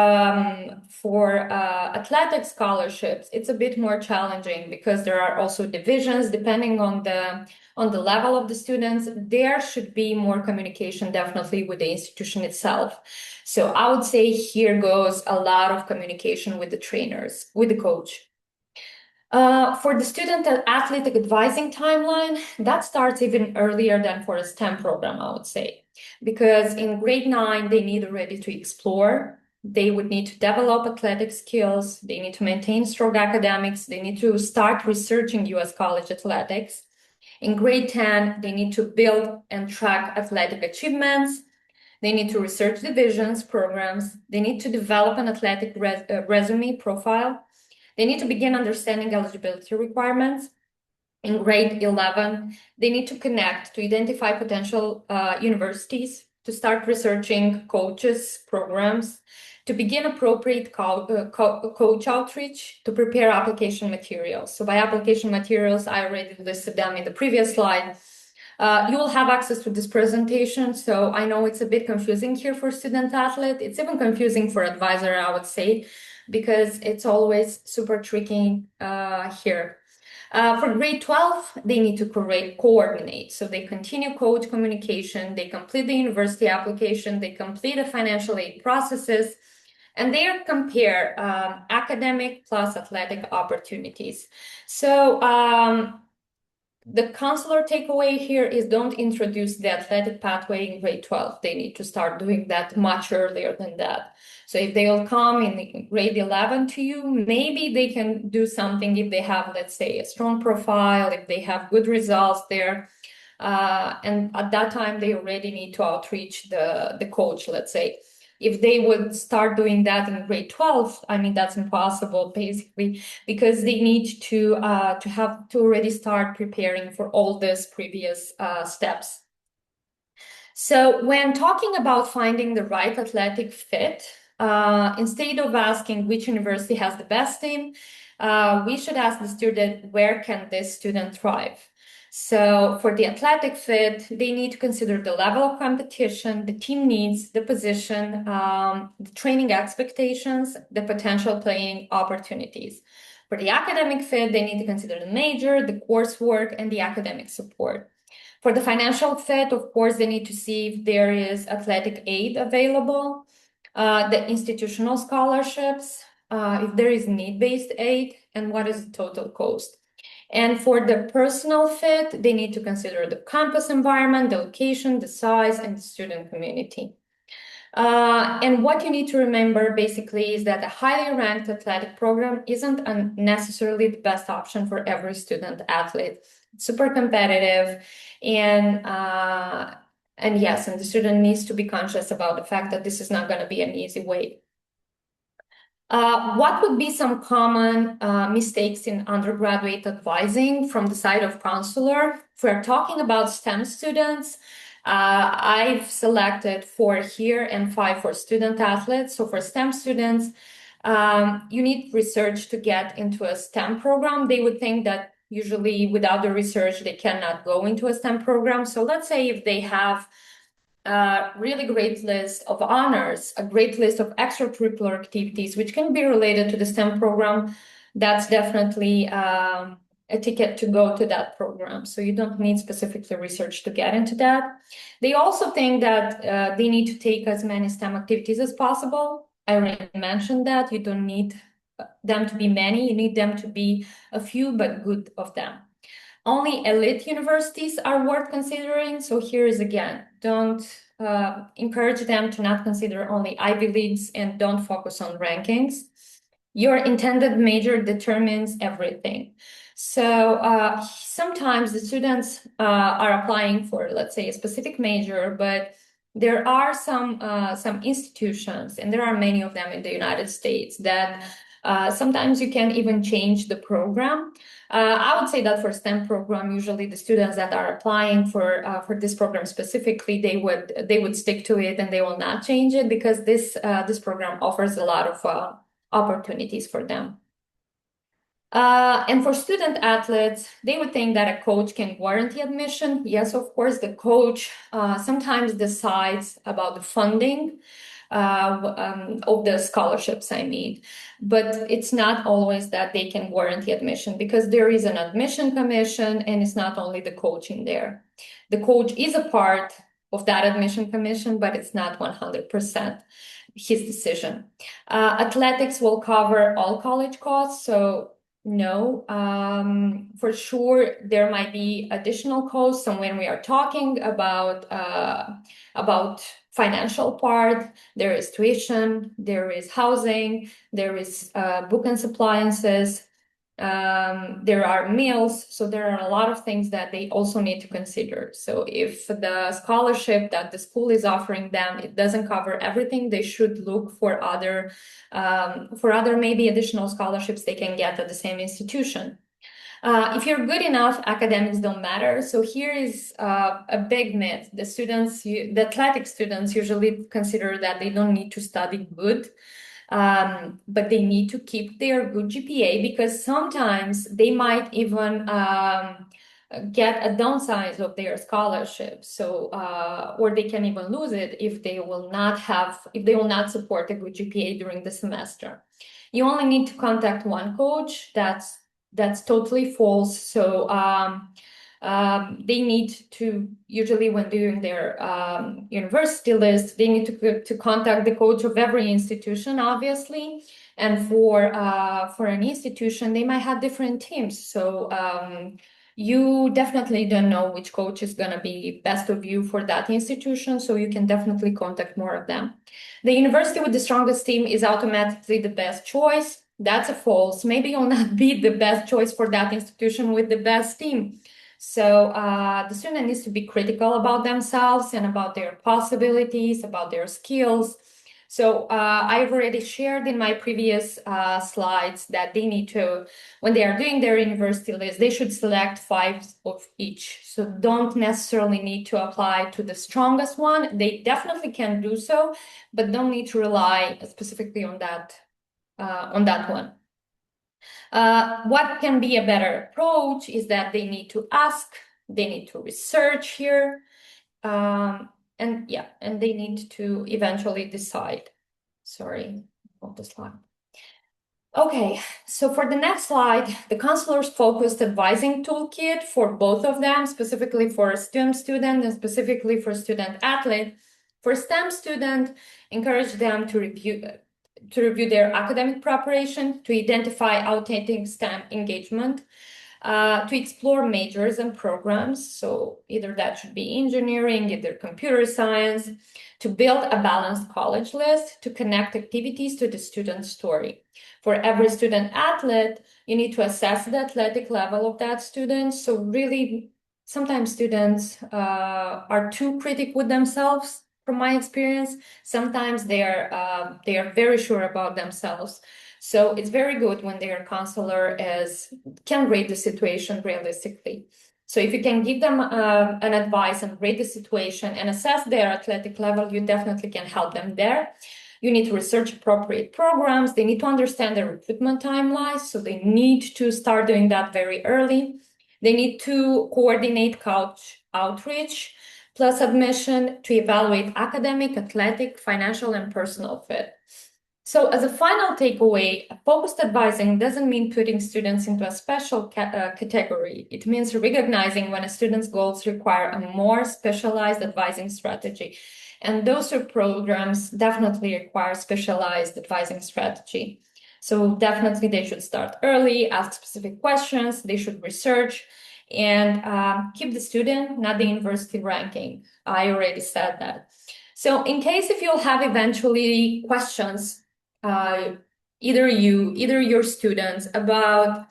athletic scholarships, it's a bit more challenging because there are also divisions depending on the level of the students. There should be more communication definitely with the institution itself. So I would say here goes a lot of communication with the trainers, with the coach. For the student athletic advising timeline, that starts even earlier than for a STEM program, I would say, because in grade 9, they need already to explore. They would need to develop athletic skills. They need to maintain strong academics. They need to start researching US college athletics. In grade 10, they need to build and track athletic achievements. They need to research divisions, programs. They need to develop an athletic resume profile. They need to begin understanding eligibility requirements. In grade 11, they need to connect to identify potential universities, to start researching coaches, programs, to begin appropriate coach outreach, to prepare application materials. So by application materials, I already listed them in the previous slide. You will have access to this presentation. So I know it's a bit confusing here for student athlete. It's even confusing for advisor, I would say, because it's always super tricky here. For grade 12, they need to coordinate. So they continue coach communication, they complete the university application, they complete the financial aid processes, and they compare academic plus athletic opportunities. So the counselor takeaway here is don't introduce the athletic pathway in grade 12. They need to start doing that much earlier than that. So if they'll come in grade 11 to you, maybe they can do something if they have, let's say, a strong profile, if they have good results there. And at that time, they already need to outreach the coach, let's say. If they would start doing that in grade 12, I mean, that's impossible, basically, because they need to already start preparing for all these previous steps. So when talking about finding the right athletic fit, instead of asking which university has the best team, we should ask the student, where can this student thrive? So for the athletic fit, they need to consider the level of competition, the team needs, the position, the training expectations, the potential playing opportunities. For the academic fit, they need to consider the major, the coursework, and the academic support. For the financial fit, of course, they need to see if there is athletic aid available, the institutional scholarships, if there is need-based aid, and what is the total cost. And for the personal fit, they need to consider the campus environment, the location, the size, and the student community. And what you need to remember basically is that a highly ranked athletic program isn't necessarily the best option for every student athlete. It's super competitive, and yes, and the student needs to be conscious about the fact that this is not going to be an easy way. What would be some common mistakes in undergraduate advising from the side of counselor? If we're talking about STEM students, I've selected 4 here and 5 for student athletes. So for STEM students, you need research to get into a STEM program. They would think that usually without the research, they cannot go into a STEM program. So let's say if they have a really great list of honors, a great list of extracurricular activities, which can be related to the STEM program, that's definitely a ticket to go to that program. So you don't need specifically research to get into that. They also think that they need to take as many STEM activities as possible. I already mentioned that you don't need them to be many, you need them to be a few, but good of them. Only elite universities are worth considering. So here is again, don't encourage them to not consider only Ivy Leagues and don't focus on rankings. Your intended major determines everything. So sometimes the students are applying for, let's say, a specific major, but there are some institutions, and there are many of them in the United States, that sometimes you can even change the program. I would say that for STEM program, usually the students that are applying for this program specifically, they would stick to it and they will not change it, because this program offers a lot of opportunities for them. And for student athletes, they would think that a coach can guarantee admission. Yes, of course, the coach sometimes decides about the funding of the scholarships, I mean. But it's not always that they can guarantee admission, because there is an admission commission, and it's not only the coach in there. The coach is a part of that admission commission, but it's not 100% his decision. Athletics will cover all college costs, so no, for sure there might be additional costs. And when we are talking about financial part, there is tuition, there is housing, there is book and appliances, there are meals. So there are a lot of things that they also need to consider. So if the scholarship that the school is offering them, it doesn't cover everything, they should look for other maybe additional scholarships they can get at the same institution. If you're good enough, academics don't matter. So here is a big myth. The athletic students usually consider that they don't need to study good, but they need to keep their good GPA, because sometimes they might even get a downsize of their scholarship. So, or they can even lose it if they will not support a good GPA during the semester. You only need to contact one coach. That's totally false. So they need to, usually when doing their university list, they need to contact the coach of every institution, obviously. And for an institution, they might have different teams. So you definitely don't know which coach is going to be best of you for that institution. So you can definitely contact more of them. The university with the strongest team is automatically the best choice. That's a false. Maybe you'll not be the best choice for that institution with the best team. So the student needs to be critical about themselves and about their possibilities, about their skills. So I've already shared in my previous slides that they need to, when they are doing their university list, they should select 5 of each. So don't necessarily need to apply to the strongest one. They definitely can do so, but don't need to rely specifically on that one. What can be a better approach is that they need to ask, they need to research here, and they need to eventually decide. Sorry, of the slide. Okay, so for the next slide, the counselor's focused advising toolkit for both of them, specifically for a STEM student and specifically for student athlete. For STEM student, encourage them to review their academic preparation, to identify authentic STEM engagement, to explore majors and programs. So either that should be engineering, either computer science, to build a balanced college list, to connect activities to the student story. For every student athlete, you need to assess the athletic level of that student. So really, sometimes students are too critical with themselves. From my experience, sometimes they are very sure about themselves. So it's very good when their counselor can rate the situation realistically. So if you can give them an advice and rate the situation and assess their athletic level, you definitely can help them there. You need to research appropriate programs. They need to understand their recruitment timelines. So they need to start doing that very early. They need to coordinate coach outreach plus admission to evaluate academic, athletic, financial, and personal fit. So as a final takeaway, focused advising doesn't mean putting students into a special category. It means recognizing when a student's goals require a more specialized advising strategy. And those programs definitely require specialized advising strategy. So definitely they should start early, ask specific questions, they should research, and keep the student, not the university ranking. I already said that. So in case if you'll have eventually questions, either your students about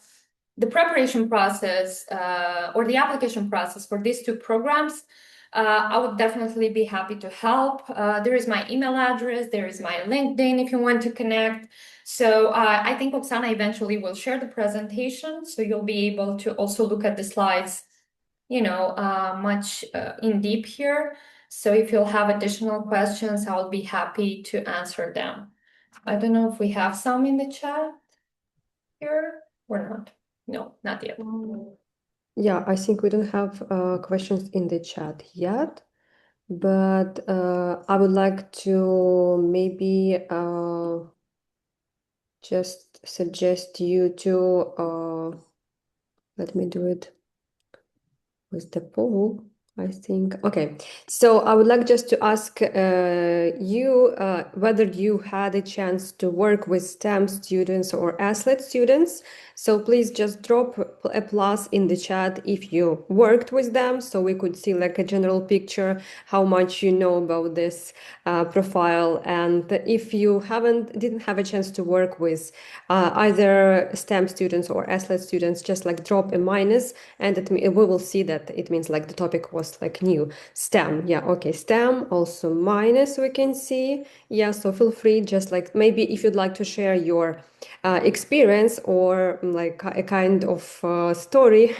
the preparation process or the application process for these 2 programs, I would definitely be happy to help. There is my email address, there is my LinkedIn if you want to connect. So I think Oksana eventually will share the presentation, so you'll be able to also look at the slides, much in deep here. So if you'll have additional questions, I'll be happy to answer them. I don't know if we have some in the chat here or not. No, not yet. Yeah, I think we don't have questions in the chat yet, but I would like to maybe just suggest you to let me do it with the poll, I think. Okay, so I would like just to ask you whether you had a chance to work with STEM students or athlete students. So please just drop a plus in the chat if you worked with them, so we could see like a general picture, how much you know about this profile. And if you didn't have a chance to work with either STEM students or athlete students, just like drop a minus, and we will see that it means like the topic was like new. STEM, yeah, okay, STEM also minus, we can see. Yeah, so feel free, just like maybe if you'd like to share your experience or like a kind of story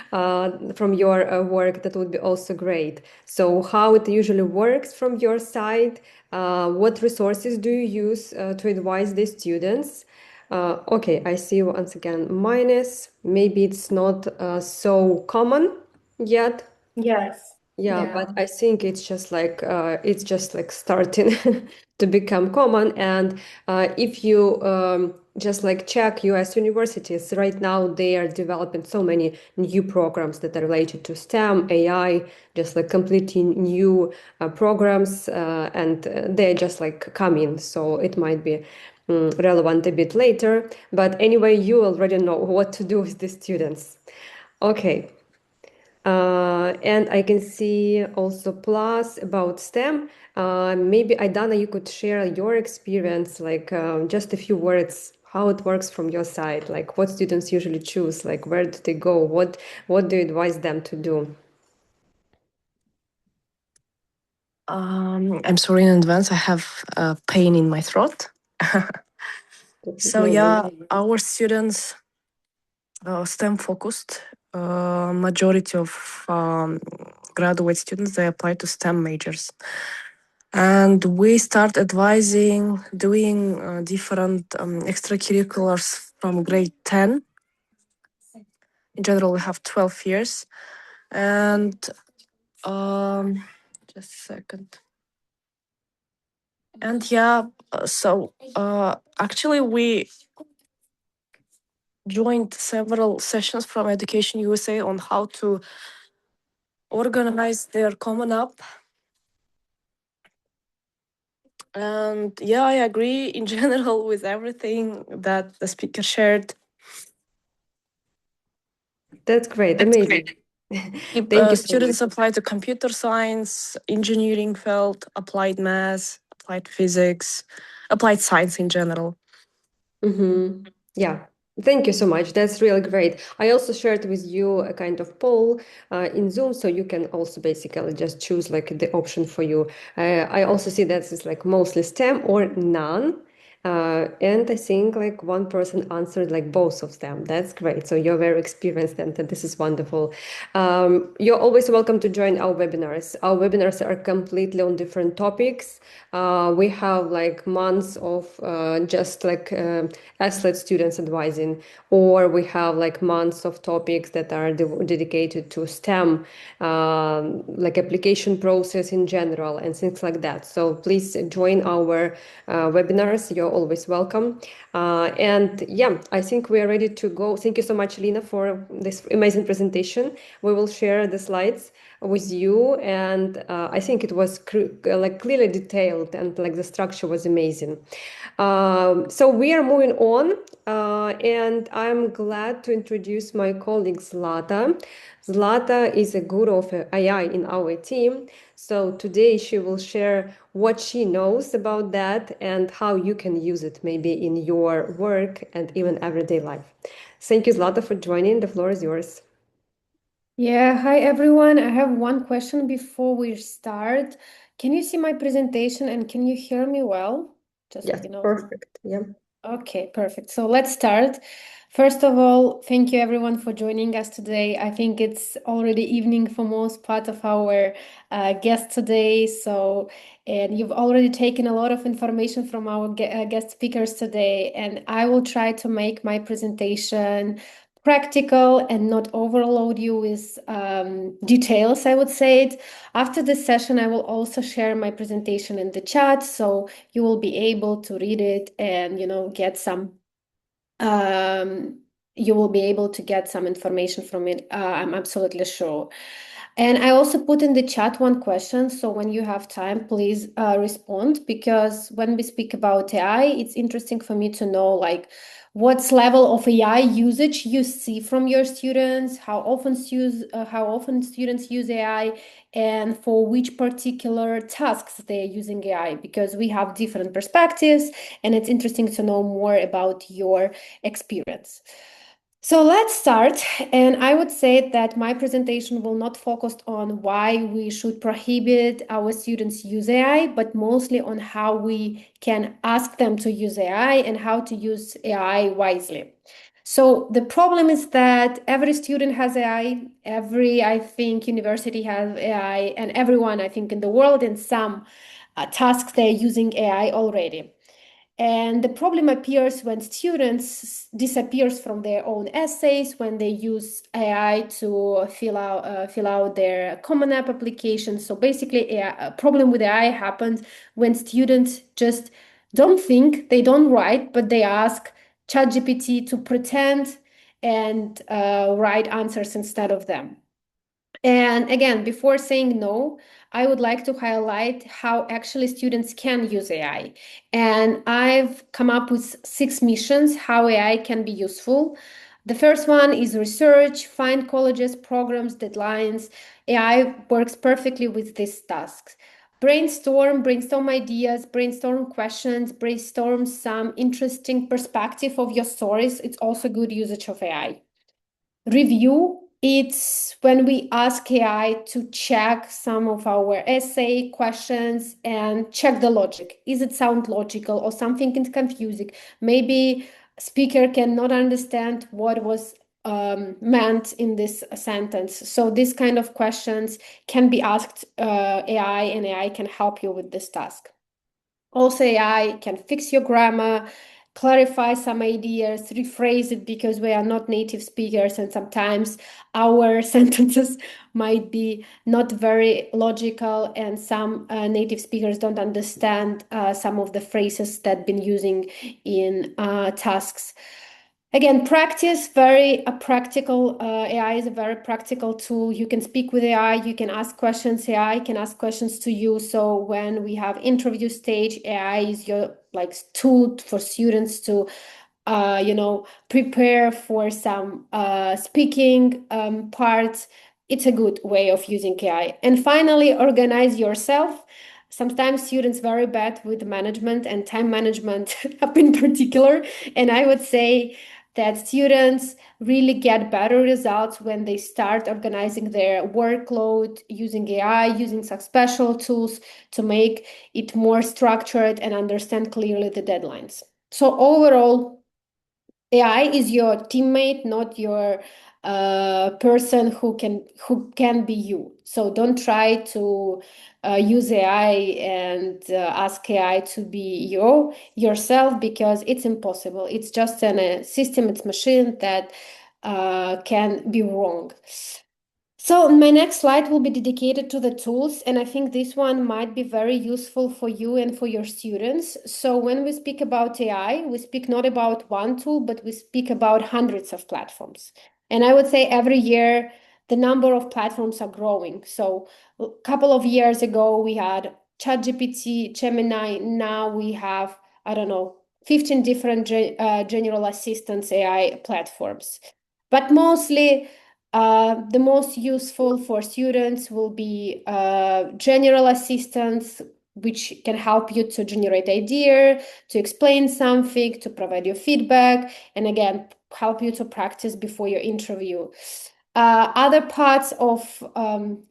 from your work, that would be also great. So how it usually works from your side, what resources do you use to advise the students? Okay, I see once again minus. Maybe it's not so common yet. Yes. Yeah, Yeah. but I think it's just like starting to become common. And if you just like check US universities right now, they are developing so many new programs that are related to STEM, AI, just like completely new programs, and they're just like coming. So it might be relevant a bit later. But anyway, you already know what to do with the students. Okay. And I can see also plus about STEM. Maybe Aidana, you could share your experience, like just a few words, how it works from your side, like what students usually choose, like where do they go, what do you advise them to do? I'm sorry in advance. I have pain in my throat. So yeah, our students STEM focused. Majority of graduate students, they apply to STEM majors. And we start advising, doing different extracurriculars from grade 10. In general, we have 12 years. And just a second. And yeah, so actually we joined several sessions from Education USA on how to organize their Common App. And yeah, I agree in general with everything that the speaker shared. That's great. Amazing. Thank you so Students much. apply to computer science, engineering field, applied math, applied physics, applied science in general. Yeah. Thank you so much. That's really great. I also shared with you a kind of poll in Zoom, so you can also basically just choose like the option for you. I also see that it's like mostly STEM or none. And I think like one person answered like both of them. That's great. So you're very experienced and this is wonderful. You're always welcome to join our webinars. Our webinars are completely on different topics. We have like months of just like athlete students advising, or we have like months of topics that are dedicated to STEM, like application process in general and things like that. So please join our webinars. You're always welcome. And yeah, I think we are ready to go. Thank you so much, Lina, for this amazing presentation. We will share the slides with you, and I think it was like clearly detailed and like the structure was amazing. So we are moving on, and I'm glad to introduce my colleague Zlata. Zlata is a guru of AI in our team. So today she will share what she knows about that and how you can use it maybe in your work and even everyday life. Thank you, Zlata, for joining. The floor is yours. Yeah, hi everyone. I have one question before we start. Can you see my presentation and can you hear me well? Just Yes, let me know. perfect. Yeah. Okay, perfect. So let's start. First of all, thank you everyone for joining us today. I think it's already evening for most part of our guests today. So, and you've already taken a lot of information from our guest speakers today. And I will try to make my presentation practical and not overload you with details, I would say it. After this session, I will also share my presentation in the chat, so you will be able to read it and, get some you will be able to get some information from it. I'm absolutely sure. And I also put in the chat one question. So when you have time, please respond, because when we speak about AI, it's interesting for me to know like what's level of AI usage you see from your students, how often students use AI, and for which particular tasks they're using AI, because we have different perspectives and it's interesting to know more about your experience. So let's start. And I would say that my presentation will not focus on why we should prohibit our students use AI, but mostly on how we can ask them to use AI and how to use AI wisely. So the problem is that every student has AI, I think, university has AI, and everyone, I think, in the world in some tasks, they're using AI already. And the problem appears when students disappears from their own essays, when they use AI to fill out their Common App application. So basically, a problem with AI happens when students just don't think, they don't write, but they ask ChatGPT to pretend and write answers instead of them. And again, before saying no, I would like to highlight how actually students can use AI. And I've come up with 6 missions how AI can be useful. The first one is research, find colleges, programs, deadlines. AI works perfectly with these tasks. Brainstorm ideas, brainstorm questions, brainstorm some interesting perspective of your stories. It's also good usage of AI. Review, It's when we ask AI to check some of our essay questions and check the logic. Is it sound logical or something is confusing? Maybe speaker cannot understand what was meant in this sentence. So this kind of questions can be asked AI, and AI can help you with this task. Also, AI can fix your grammar, clarify some ideas, rephrase it, because we are not native speakers and sometimes our sentences might be not very logical, and some native speakers don't understand some of the phrases that been using in tasks. Again, practice, very a practical, AI is a very practical tool. You can speak with AI, you can ask questions, AI can ask questions to you. So when we have interview stage, AI is your like tool for students to prepare for some speaking parts. It's a good way of using AI. And finally, organize yourself. Sometimes students very bad with management and time management in particular. And I would say that students really get better results when they start organizing their workload using AI, using some special tools to make it more structured and understand clearly the deadlines. So overall, AI is your teammate, not your person who can be you. So don't try to use AI and ask AI to be yourself, because it's impossible. It's just a system, it's machine that can be wrong. So my next slide will be dedicated to the tools, and I think this one might be very useful for you and for your students. So when we speak about AI, we speak not about one tool, but we speak about hundreds of platforms. And I would say every year, the number of platforms are growing. So a couple of years ago, we had ChatGPT, Gemini. Now we have, I don't know, 15 different general assistance AI platforms. But mostly, the most useful for students will be general assistance, which can help you to generate idea, to explain something, to provide your feedback, and again, help you to practice before your interview. Other parts of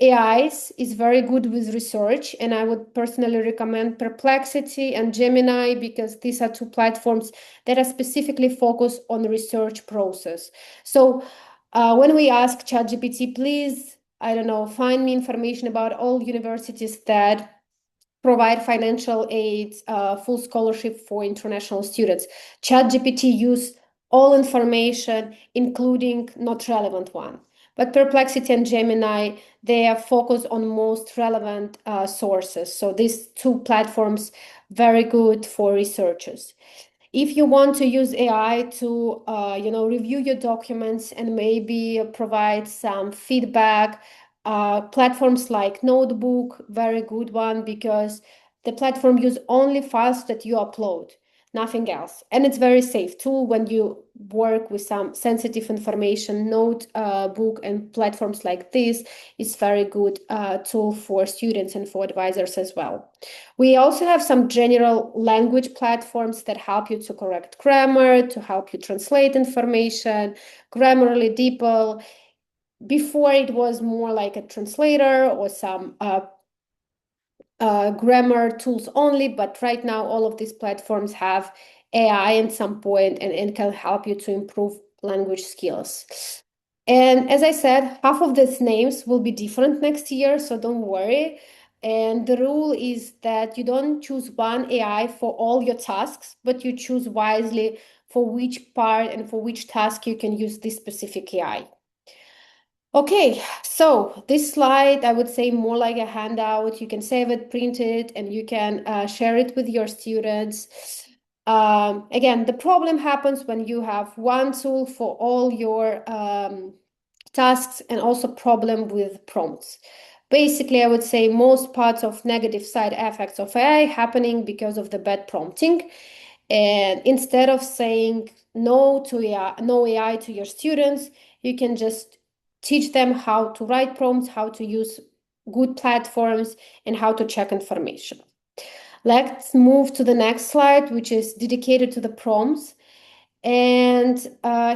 AIs is very good with research, and I would personally recommend Perplexity and Gemini, because these are two platforms that are specifically focused on the research process. So when we ask ChatGPT, please, I don't know, find me information about all universities that provide financial aid, full scholarship for international students, ChatGPT use all information, including not relevant one. But Perplexity and Gemini, they are focused on most relevant sources. So these two platforms, very good for researchers. If you want to use AI to, review your documents and maybe provide some feedback, platforms like Notebook, very good one, because the platform use only files that you upload, nothing else. And it's very safe tool when you work with some sensitive information. Notebook and platforms like this is very good tool for students and for advisors as well. We also have some general language platforms that help you to correct grammar, to help you translate information, Grammarly, DeepL. Before it was more like a translator or some grammar tools only, but right now all of these platforms have AI at some point and can help you to improve language skills. And as I said, half of these names will be different next year, so don't worry. And the rule is that you don't choose one AI for all your tasks, but you choose wisely for which part and for which task you can use this specific AI. Okay, so this slide, I would say more like a handout. You can save it, print it, and you can share it with your students. Again, the problem happens when you have one tool for all your tasks, and also problem with prompts. Basically, I would say most parts of negative side effects of AI happening because of the bad prompting. And instead of saying no to AI, no AI to your students, you can just teach them how to write prompts, how to use good platforms, and how to check information. Let's move to the next slide, which is dedicated to the prompts. And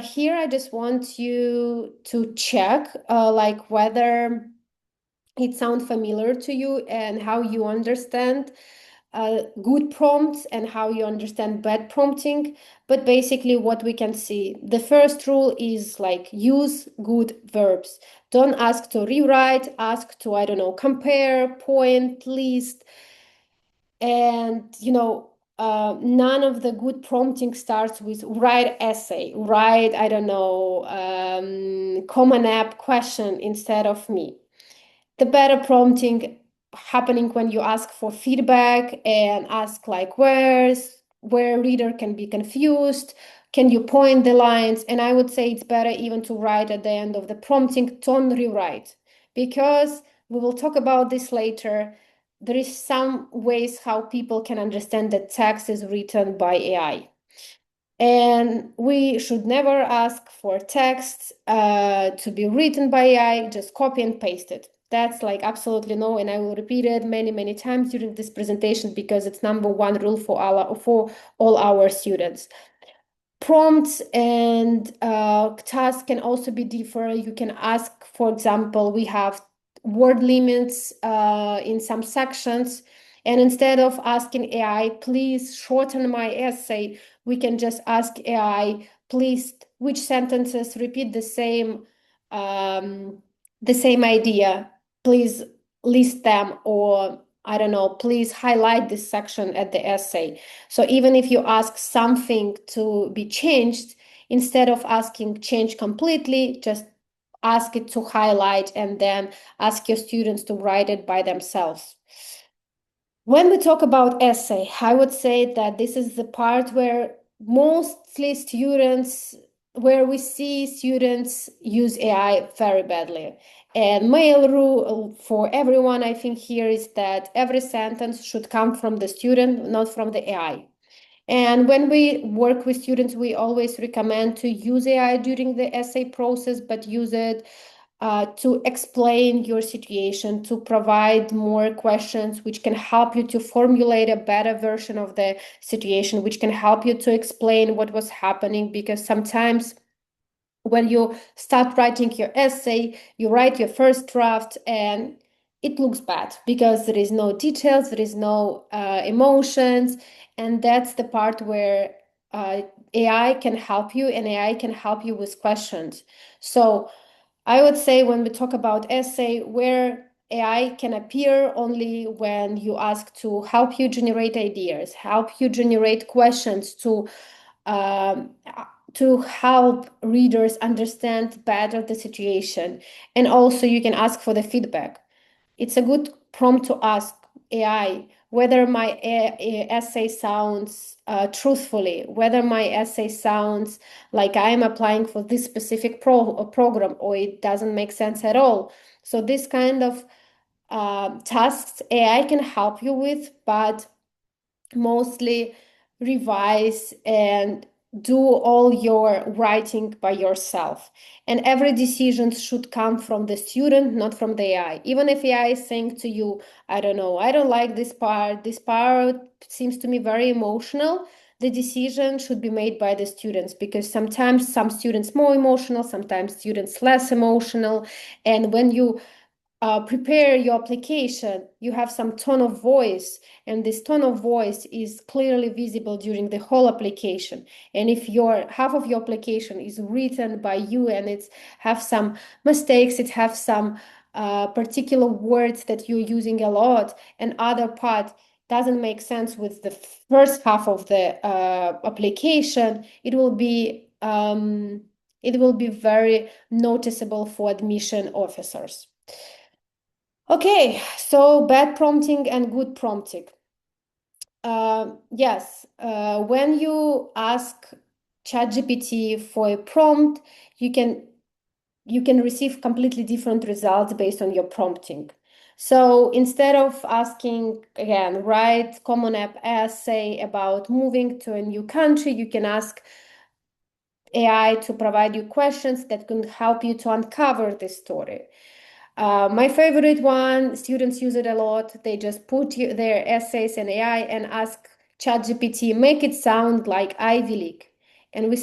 here I just want you to check like whether it sounds familiar to you and how you understand good prompts and how you understand bad prompting. But basically what we can see, the first rule is like use good verbs. Don't ask to rewrite, ask to, I don't know, compare, point, list. And, none of the good prompting starts with write essay, write, I don't know, common app question instead of me. The better prompting happening when you ask for feedback and ask like where reader can be confused, can you point the lines? And I would say it's better even to write at the end of the prompting, don't rewrite, because we will talk about this later. There is some ways how people can understand that text is written by AI. And we should never ask for text to be written by AI, just copy and paste it. That's like absolutely no, and I will repeat it many, many times during this presentation because it's number one rule for all our students. Prompts and tasks can also be different. You can ask, for example, we have word limits in some sections, and instead of asking AI, please shorten my essay, we can just ask AI, please, which sentences repeat the same idea, please list them, or I don't know, please highlight this section at the essay. So even if you ask something to be changed, instead of asking change completely, just ask it to highlight and then ask your students to write it by themselves. When we talk about essay, I would say that this is the part where mostly students, where we see students use AI very badly. And my rule for everyone, I think here is that every sentence should come from the student, not from the AI. And when we work with students, we always recommend to use AI during the essay process, but use it to explain your situation, to provide more questions which can help you to formulate a better version of the situation, which can help you to explain what was happening. Because sometimes when you start writing your essay, you write your first draft and it looks bad because there is no details, there is no emotions. And that's the part where AI can help you, and AI can help you with questions. So I would say when we talk about essay, where AI can appear only when you ask to help you generate ideas, help you generate questions um, to help readers understand better the situation. And also you can ask for the feedback. It's a good prompt to ask AI whether my essay sounds truthfully, whether my essay sounds like I am applying for this specific program, or it doesn't make sense at all. So this kind of tasks AI can help you with, but mostly revise and do all your writing by yourself. And every decision should come from the student, not from the AI. Even if AI is saying to you, I don't know, I don't like this part seems to me very emotional, the decision should be made by the students, because sometimes some students more emotional, sometimes students less emotional. And when you prepare your application, you have some tone of voice, and this tone of voice is clearly visible during the whole application. And if your half of your application is written by you and it's have some mistakes, it have some particular words that you're using a lot, and other part doesn't make sense with the first half of the application, it will be very noticeable for admission officers. Okay, so bad prompting and good prompting. Yes, when you ask ChatGPT for a prompt, you can receive completely different results based on your prompting. So instead of asking, again, write common app essay about moving to a new country, you can ask AI to provide you questions that can help you to uncover this story. My favorite one, students use it a lot. They just put their essays in AI and ask ChatGPT, make it sound like Ivy League. And we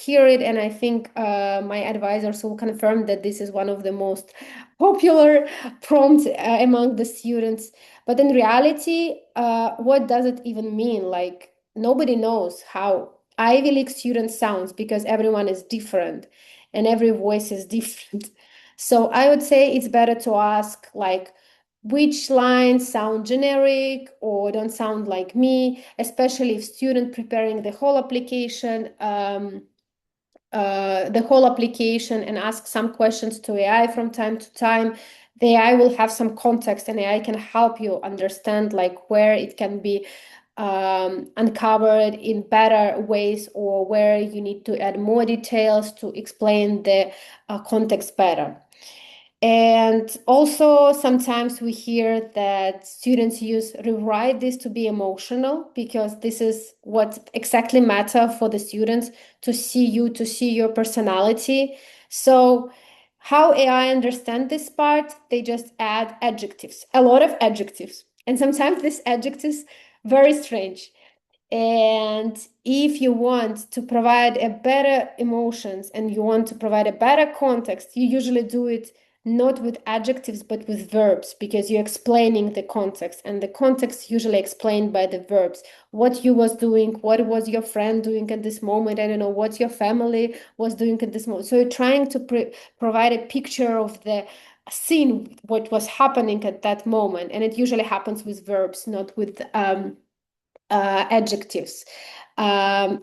hear it, and I think my advisors will confirm that this is one of the most popular prompts among the students. But in reality, what does it even mean? Like, nobody knows how Ivy League student sounds because everyone is different and every voice is different. So I would say it's better to ask, like, which lines sound generic or don't sound like me, especially if student preparing the whole application, and ask some questions to AI from time to time. The AI will have some context, and AI can help you understand like where it can be uncovered in better ways, or where you need to add more details to explain the context better. And also, sometimes we hear that students use rewrite this to be emotional, because this is what exactly matter for the students, to see you, to see your personality. So how AI understand this part, they just add adjectives, a lot of adjectives. And sometimes these adjectives very strange. And if you want to provide a better emotions and you want to provide a better context, you usually do it not with adjectives, but with verbs, because you're explaining the context, and the context usually explained by the verbs. What you was doing, what was your friend doing at this moment, I don't know, what your family was doing at this moment. So you're trying to provide a picture of the scene, what was happening at that moment. And it usually happens with verbs, not with adjectives. And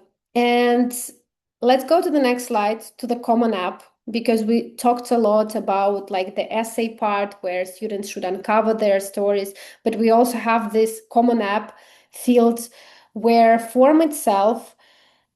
let's go to the next slide, to the Common App, because we talked a lot about like the essay part where students should uncover their stories, but we also have this Common App field where form itself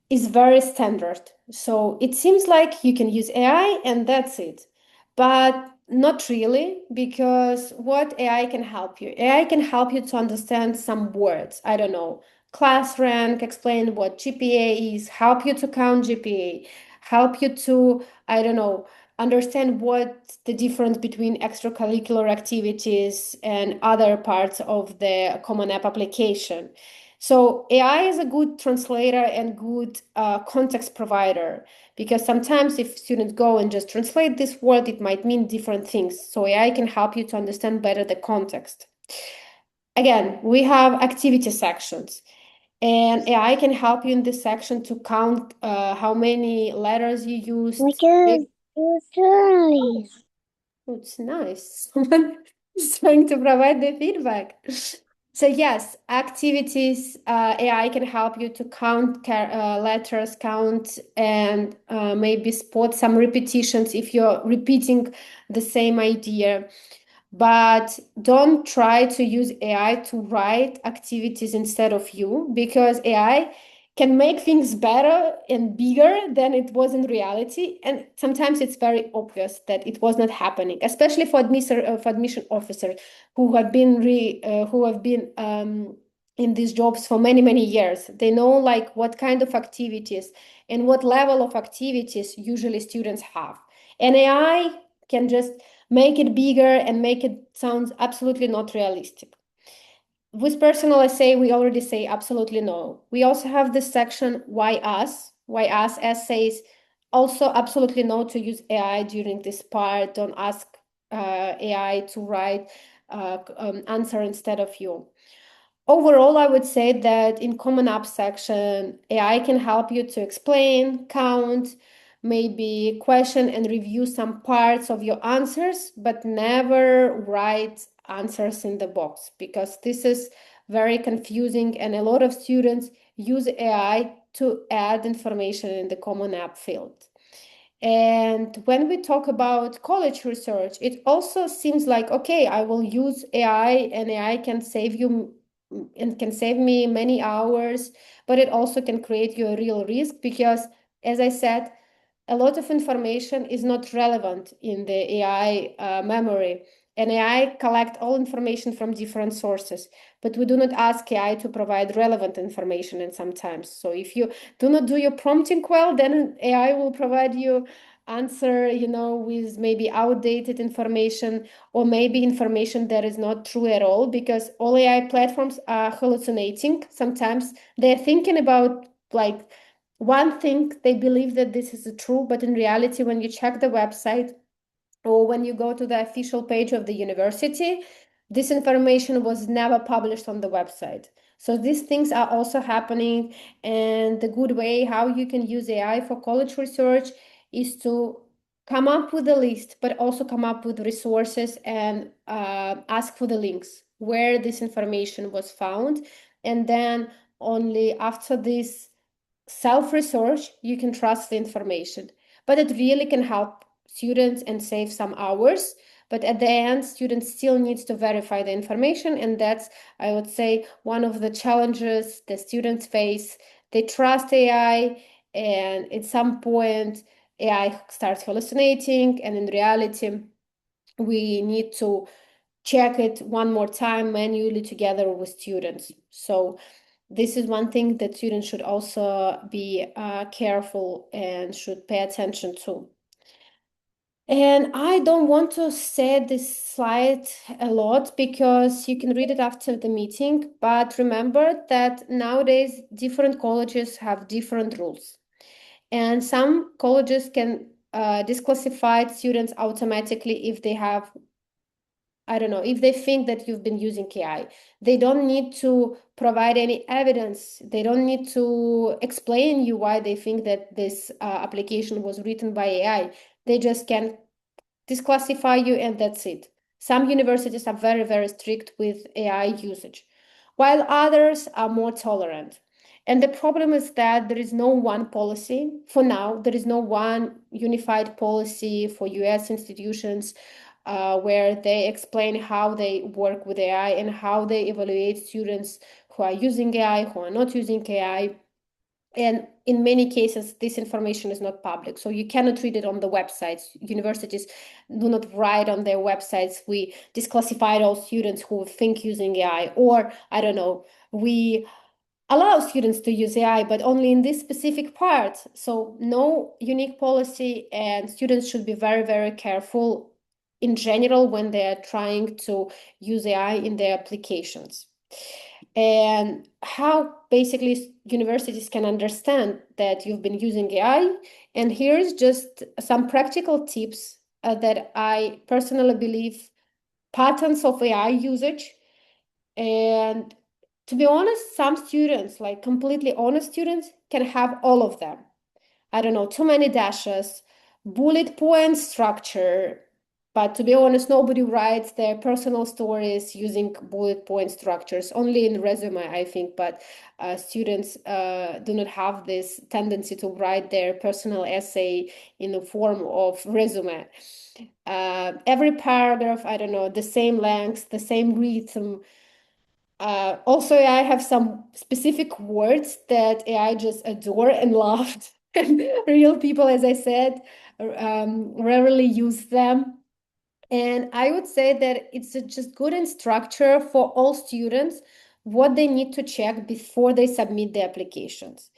is very standard. So it seems like you can use AI and that's it. But not really, because what AI can help you? AI can help you to understand some words. I don't know, class rank, explain what GPA is, help you to count GPA, help you to, I don't know, understand what the difference between extracurricular activities and other parts of the Common App application. So AI is a good translator and good context provider, because sometimes if students go and just translate this word, it might mean different things. So AI can help you to understand better the context. Again, we have activity sections, and AI can help you in this section to count how many letters you used. It's nice. Someone is trying to provide the feedback. So yes, activities, AI can help you to count letters, count, and maybe spot some repetitions if you're repeating the same idea. But don't try to use AI to write activities instead of you, because AI can make things better and bigger than it was in reality. And sometimes it's very obvious that it was not happening, especially for admission officers who have been in these jobs for many, many years. They know like what kind of activities and what level of activities usually students have. And AI can just make it bigger and make it sound absolutely not realistic. With personal essay, we already say absolutely no. We also have this section, why us? Why us essays? Also, absolutely no to use AI during this part. Don't ask AI to write answer instead of you. Overall, I would say that in Common App section, AI can help you to explain, count, maybe question and review some parts of your answers, but never write answers in the box, because this is very confusing, and a lot of students use AI to add information in the Common App field. And when we talk about college research, it also seems like, okay, I will use AI and AI can save you and can save me many hours, but it also can create you a real risk, because, as I said, a lot of information is not relevant in the AI memory. And AI collect all information from different sources, but we do not ask AI to provide relevant information. And sometimes, so if you do not do your prompting well, then AI will provide you answer, with maybe outdated information, or maybe information that is not true at all, because all AI platforms are hallucinating. Sometimes they're thinking about like one thing, they believe that this is true, but in reality, when you check the website or when you go to the official page of the university, this information was never published on the website. So these things are also happening, and the good way how you can use AI for college research is to come up with a list, but also come up with resources and ask for the links where this information was found. And then only after this self-research, you can trust the information. But it really can help students and save some hours. But at the end, students still need to verify the information. And that's, I would say, one of the challenges the students face. They trust AI, and at some point, AI starts hallucinating. And in reality, we need to check it one more time manually together with students. So this is one thing that students should also be careful and should pay attention to. And I don't want to say this slide a lot because you can read it after the meeting, but remember that nowadays different colleges have different rules. And some colleges can disclassify students automatically if they have, I don't know, if they think that you've been using AI. They don't need to provide any evidence. They don't need to explain you why they think that this application was written by AI. They just can disclassify you, and that's it. Some universities are very, very strict with AI usage, while others are more tolerant. And the problem is that there is no one policy. For now, there is no one unified policy for US institutions where they explain how they work with AI and how they evaluate students who are using AI, who are not using AI. And in many cases, this information is not public. So you cannot read it on the websites. Universities do not write on their websites, we disclassified all students who think using AI, or I don't know, we allow students to use AI, but only in this specific part. So no unique policy, and students should be very, very careful in general when they're trying to use AI in their applications. And how basically universities can understand that you've been using AI. And here's just some practical tips that I personally believe patterns of AI usage. And to be honest, some students, like completely honest students, can have all of them. I don't know, too many dashes, bullet point structure. But to be honest, nobody writes their personal stories using bullet point structures, only in resume, I think. But students do not have this tendency to write their personal essay in the form of resume. Every paragraph, I don't know, the same length, the same rhythm. Also, I have some specific words that AI just adore and loved. And real people, as I said, rarely use them. And I would say that it's just good instructor for all students what they need to check before they submit the applications.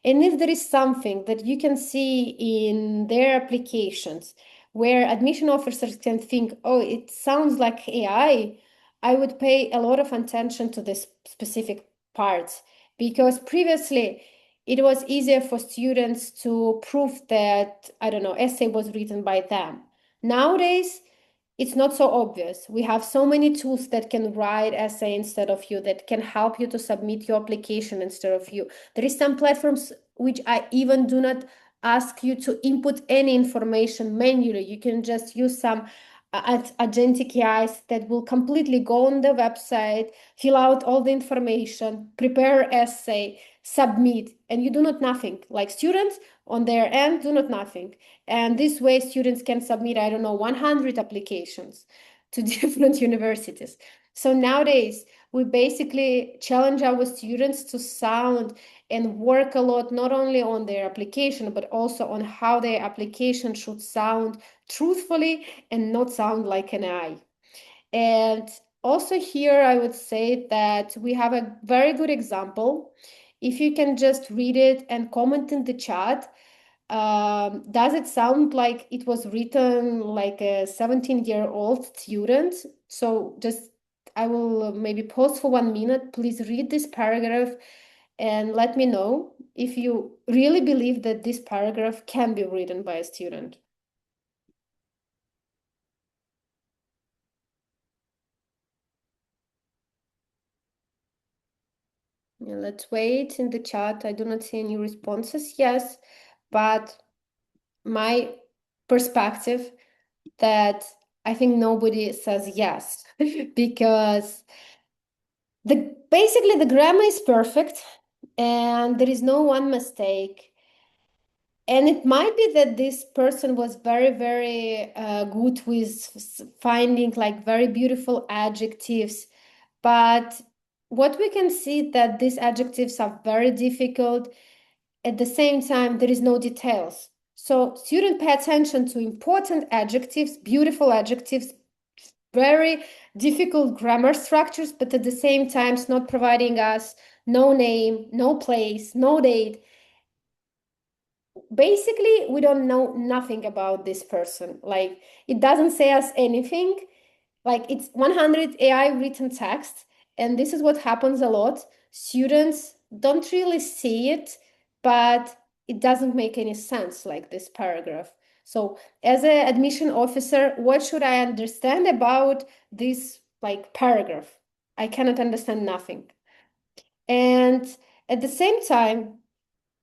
And if there is something that you can see in their applications where admission officers can think, oh, it sounds like I would pay a lot of attention to this specific parts, because previously it was easier for students to prove that, I don't know, essay was written by them. Nowadays, it's not so obvious. We have so many tools that can write essay instead of you, that can help you to submit your application instead of you. There is some platforms which I even do not ask you to input any information manually. You can just use some agentic AIs that will completely go on the website, fill out all the information, prepare essay, submit, and you do not nothing. Like students on their end do not nothing. And this way students can submit, I don't know, 100 applications to different universities. So nowadays, we basically challenge our students to sound and work a lot, not only on their application, but also on how their application should sound truthfully and not sound like an AI. And also here, I would say that we have a very good example. If you can just read it and comment in the chat, does it sound like it was written like a 17-year-old student? So just, I will maybe pause for 1 minute. Please read this paragraph and let me know if you really believe that this paragraph can be written by a student. Yeah, let's wait in the chat. I do not see any responses. Yes, but my perspective that I think nobody says yes because basically the grammar is perfect and there is no one mistake. And it might be that this person was very, very good with finding like very beautiful adjectives. But what we can see that these adjectives are very difficult. At the same time, there is no details. So students pay attention to important adjectives, beautiful adjectives, very difficult grammar structures, but at the same time, it's not providing us no name, no place, no date. Basically, we don't know nothing about this person. Like, it doesn't say us anything. Like, it's 100 AI written text, and this is what happens a lot. Students don't really see it, but it doesn't make any sense, like this paragraph. So as an admission officer, what should I understand about this like paragraph? I cannot understand nothing. And at the same time,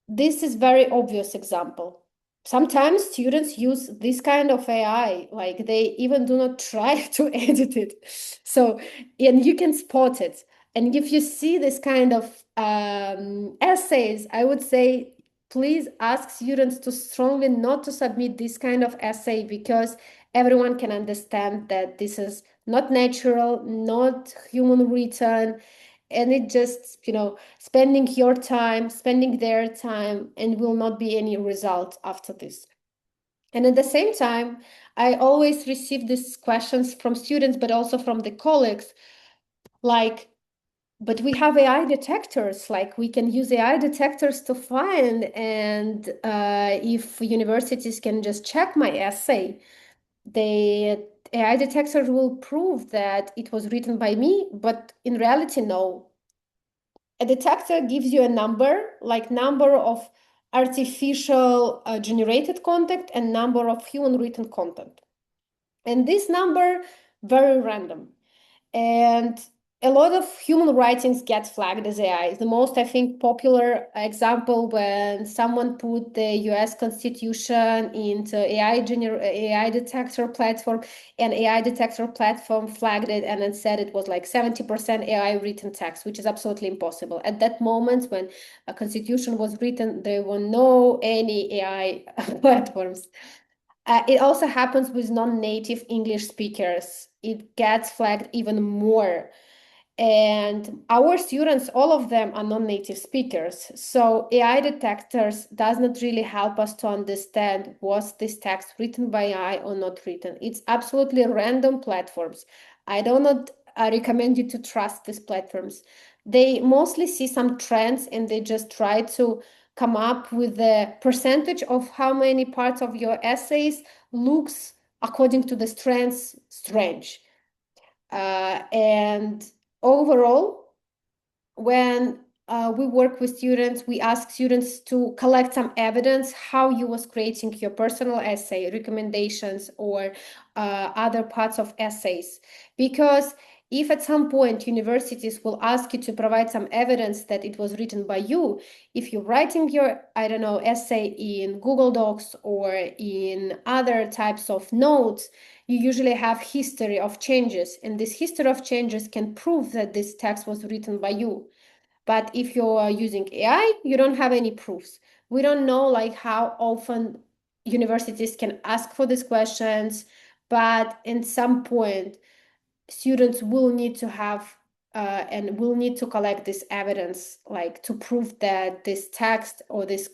this is very obvious example. Sometimes students use this kind of AI, like they even do not try to edit it. So, and you can spot it. And if you see this kind of essays, I would say, please ask students to strongly not to submit this kind of essay because everyone can understand that this is not natural, not human written, and it just, spending your time, spending their time, and will not be any result after this. And at the same time, I always receive these questions from students, but also from the colleagues, like, but we have AI detectors, like we can use AI detectors to find, and if universities can just check my essay, the AI detector will prove that it was written by me, but in reality, no. A detector gives you a number, like number of artificial generated content and number of human written content. And this number, very random. And a lot of human writings get flagged as AI. The most, I think, popular example when someone put the US Constitution into AI detector platform, and AI detector platform flagged it and then said it was like 70% AI written text, which is absolutely impossible. At that moment, when a constitution was written, there were no any AI platforms. It also happens with non-native English speakers. It gets flagged even more. And our students, all of them are non-native speakers. So AI detectors does not really help us to understand was this text written by AI or not written. It's absolutely random platforms. I do not recommend you to trust these platforms. They mostly see some trends and they just try to come up with the percentage of how many parts of your essays looks according to the trends strange. And overall, when we work with students, we ask students to collect some evidence how you was creating your personal essay, recommendations, or other parts of essays. Because if at some point universities will ask you to provide some evidence that it was written by you, if you're writing your, I don't know, essay in Google Docs or in other types of notes, you usually have history of changes, and this history of changes can prove that this text was written by you. But if you are using AI, you don't have any proofs. We don't know like how often universities can ask for these questions, but in some point, students will need to have and will need to collect this evidence, like to prove that this text or this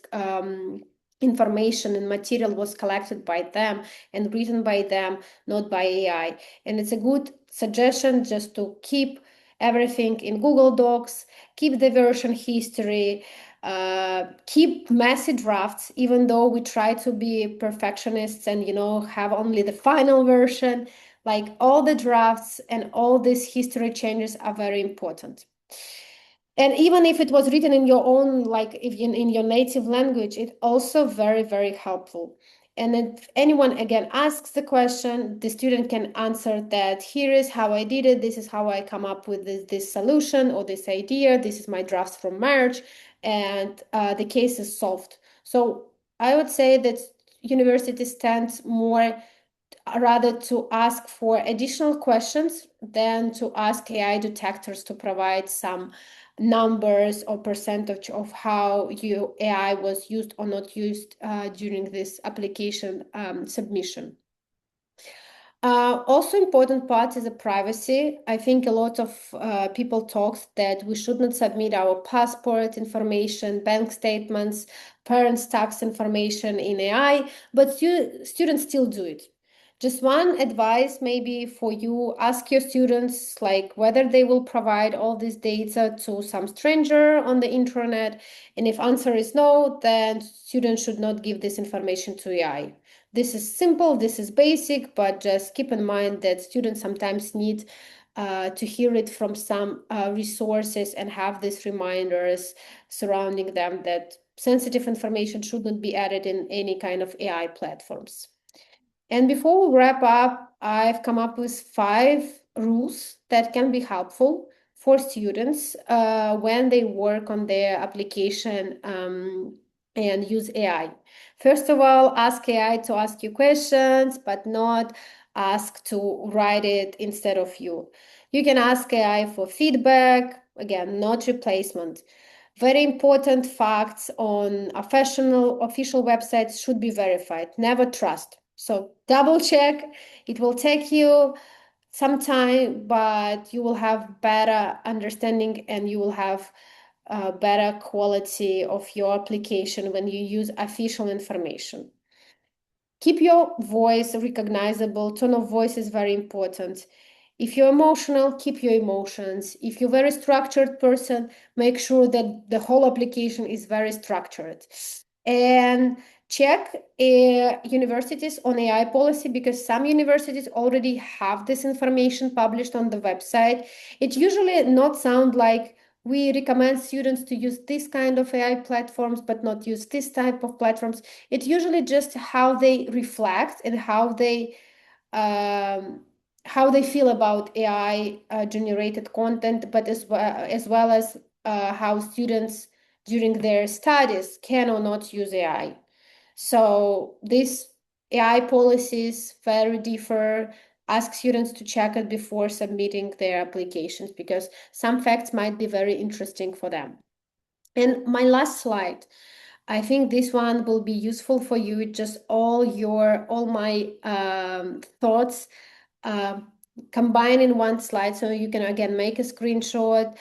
information and material was collected by them and written by them, not by AI. And it's a good suggestion just to keep everything in Google Docs, keep the version history, keep messy drafts, even though we try to be perfectionists and, have only the final version. Like all the drafts and all these history changes are very important. And even if it was written in your own, like if in your native language, it's also very, very helpful. And if anyone again asks the question, the student can answer that here is how I did it, this is how I come up with this solution or this idea, this is my drafts from March, and the case is solved. So I would say that universities tend more rather to ask for additional questions than to ask AI detectors to provide some numbers or percentage of how your AI was used or not used during this application submission. Also important part is the privacy. I think a lot of people talk that we should not submit our passport information, bank statements, parents' tax information in AI, but students still do it. Just one advice maybe for you, ask your students like whether they will provide all this data to some stranger on the internet. And if answer is no, then students should not give this information to AI. This is simple, this is basic, but just keep in mind that students sometimes need to hear it from some resources and have these reminders surrounding them that sensitive information shouldn't be added in any kind of AI platforms. And before we wrap up, I've come up with 5 rules that can be helpful for students when they work on their application and use AI. First of all, ask AI to ask you questions, but not ask to write it instead of you. You can ask AI for feedback, again, not replacement. Very important facts on official websites should be verified. Never trust. So double check. It will take you some time, but you will have better understanding and you will have better quality of your application when you use official information. Keep your voice recognizable. Tone of voice is very important. If you're emotional, keep your emotions. If you're a very structured person, make sure that the whole application is very structured. And check universities on AI policy because some universities already have this information published on the website. It usually not sound like we recommend students to use this kind of AI platforms, but not use this type of platforms. It's usually just how they reflect and how they feel about AI generated content, but as well as how students during their studies can or not use AI. So these AI policies very differ. Ask students to check it before submitting their applications because some facts might be very interesting for them. And my last slide, I think this one will be useful for you. Just all my thoughts combined in one slide, so you can again make a screenshot.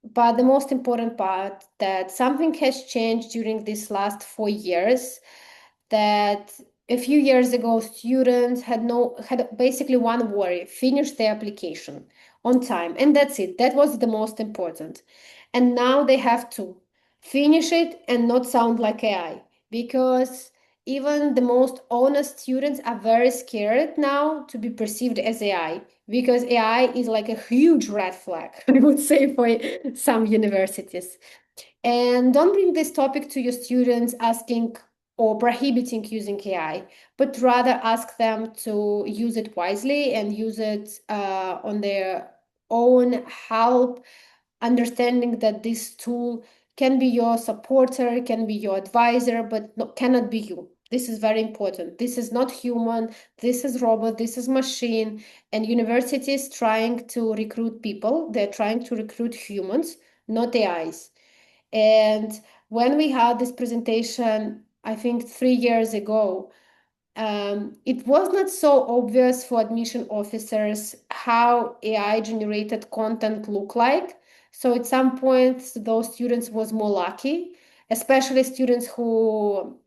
But the most important part that something has changed during these last 4 years. That a few years ago, students had basically one worry: finish the application on time, and that's it. That was the most important. And now they have to finish it and not sound like AI, because even the most honest students are very scared now to be perceived as AI, because AI is like a huge red flag, I would say, for some universities. And don't bring this topic to your students asking or prohibiting using AI, but rather ask them to use it wisely and use it on their own help, understanding that this tool can be your supporter, can be your advisor, but cannot be you. This is very important. This is not human. This is robot. This is machine. And universities trying to recruit people. They're trying to recruit humans, not AIs. And when we had this presentation, I think 3 years ago, it was not so obvious for admission officers how AI generated content look like. So at some points, those students was more lucky, especially students who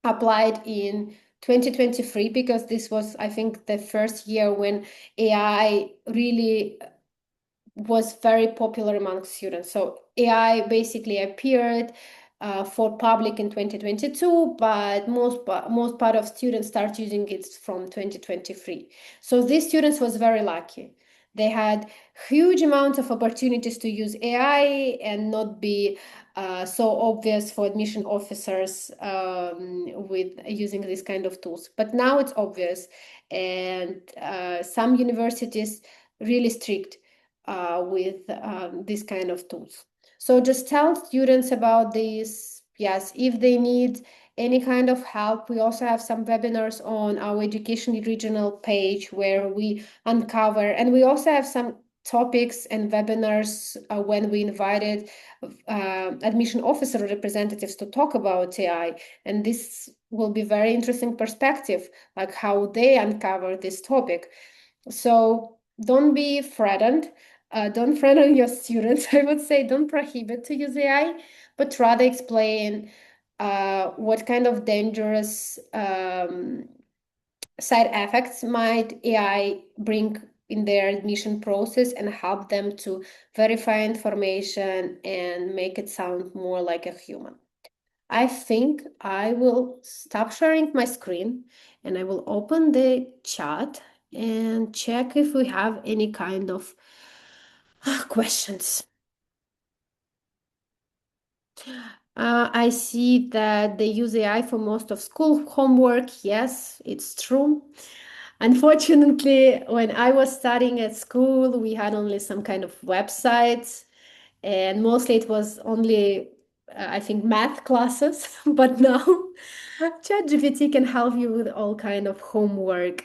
applied in 2023, because this was, I think, the first year when AI really was very popular among students. So AI basically appeared for public in 2022, but most part of students start using it from 2023. So these students was very lucky. They had huge amounts of opportunities to use AI and not be so obvious for admission officers with using these kind of tools. But now it's obvious, and some universities really strict with these kind of tools. So just tell students about this. Yes, if they need any kind of help, we also have some webinars on our education regional page where we uncover, and we also have some topics and webinars when we invited admission officer representatives to talk about AI. And this will be very interesting perspective, like how they uncover this topic. So don't be threatened. Don't threaten your students. I would say don't prohibit to use AI, but rather explain what kind of dangerous side effects might AI bring in their admission process, and help them to verify information and make it sound more like a human. I think I will stop sharing my screen and I will open the chat and check if we have any kind of questions. I see that they use AI for most of school homework. Yes, it's true. Unfortunately, when I was studying at school, we had only some kind of websites, and mostly it was only, I think, math classes. But now, ChatGPT can help you with all kind of homework.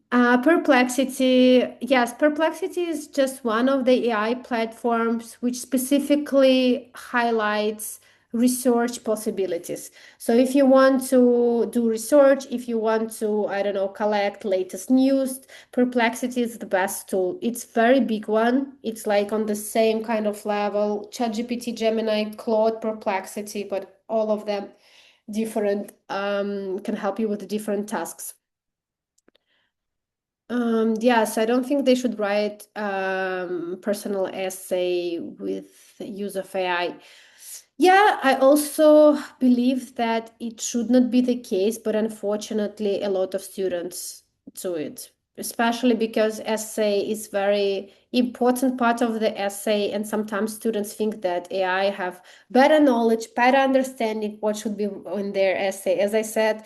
Perplexity, yes, Perplexity is just one of the AI platforms which specifically highlights research possibilities. So if you want to do research, if you want to, I don't know, collect latest news, Perplexity is the best tool. It's very big one. It's like on the same kind of level, ChatGPT, Gemini, Claude, Perplexity, but all of them different, can help you with different tasks. Yes, I don't think they should write personal essay with the use of AI. Yeah, I also believe that it should not be the case, but unfortunately, a lot of students do it, especially because essay is very important part of the essay, and sometimes students think that AI have better knowledge, better understanding what should be in their essay. As I said,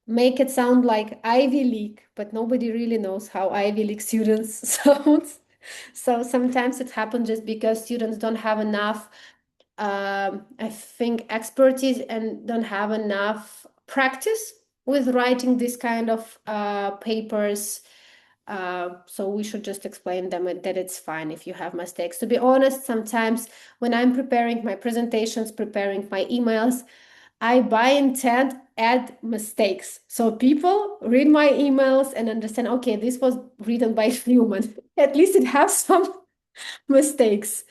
make it sound like Ivy League, but nobody really knows how Ivy League students sound. So sometimes it happens just because students don't have enough, I think, expertise and don't have enough practice with writing this kind of papers. So we should just explain them that it's fine if you have mistakes. To be honest, sometimes when I'm preparing my presentations, preparing my emails, I by intent add mistakes. So people read my emails and understand, okay, this was written by human. At least it has some mistakes.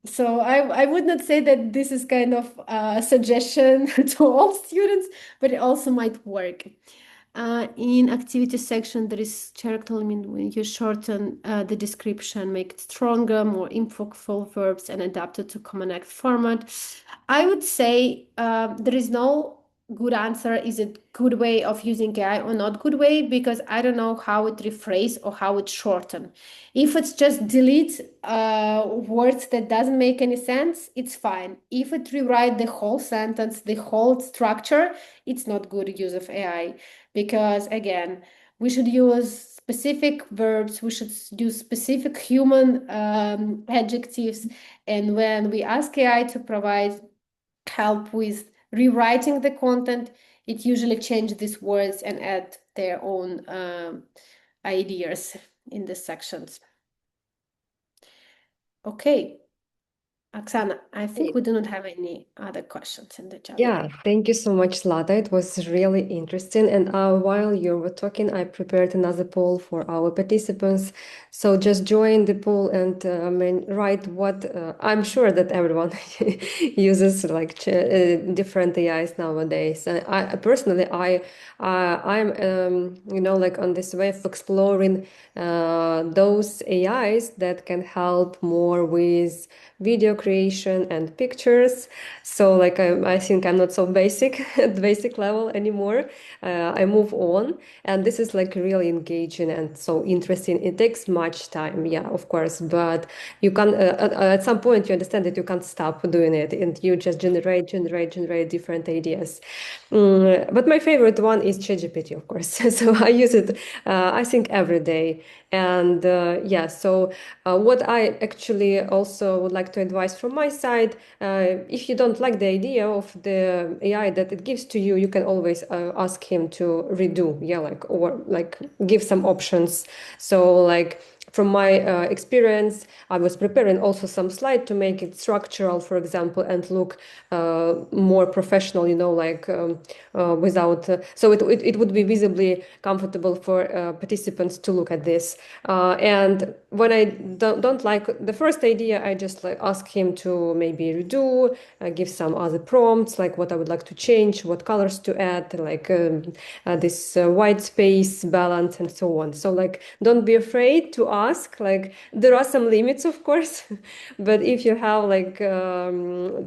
So I would not say that this is kind of a suggestion to all students, but it also might work. In activity section, there is character limit when you shorten the description, make it stronger, more impactful verbs, and adapt it to Common Act format. I would say there is no good answer. Is it good way of using AI or not good way? Because I don't know how it rephrase or how it shorten. If it's just delete words that doesn't make any sense, it's fine. If it rewrite the whole sentence, the whole structure, it's not good use of AI. Because again, we should use specific verbs, we should use specific human adjectives. And when we ask AI to provide help with rewriting the content, it usually changes these words and add their own ideas in the sections. Okay, Oksana, I think we do not have any other questions in the chat. Yeah, thank you so much, Zlata. It was really interesting. And while you were talking, I prepared another poll for our participants. So just join the poll and write what I'm sure that everyone uses like different AIs nowadays. And I personally, I'm like on this way of exploring those AIs that can help more with video creation and pictures. So like I think I'm not so basic at basic level anymore. I move on, and this is like really engaging and so interesting. It takes much time, yeah, of course, but you can at some point you understand that you can't stop doing it, and you just generate different ideas. But my favorite one is ChatGPT, of course. So I use it, I think, every day. And yeah, so what I actually also would like to advise from my side, if you don't like the idea of the AI that it gives to you, you can always ask him to redo, yeah, like, or like give some options. So like, from my experience, I was preparing also some slide to make it structural, for example, and look more professional, you know, like without, so it would be visibly comfortable for participants to look at this. And when I don't like the first idea, I just like ask him to maybe redo, give some other prompts, like what I would like to change, what colors to add, like this white space balance and so on. So like, don't be afraid to ask. Like, there are some limits, of course, but if you have like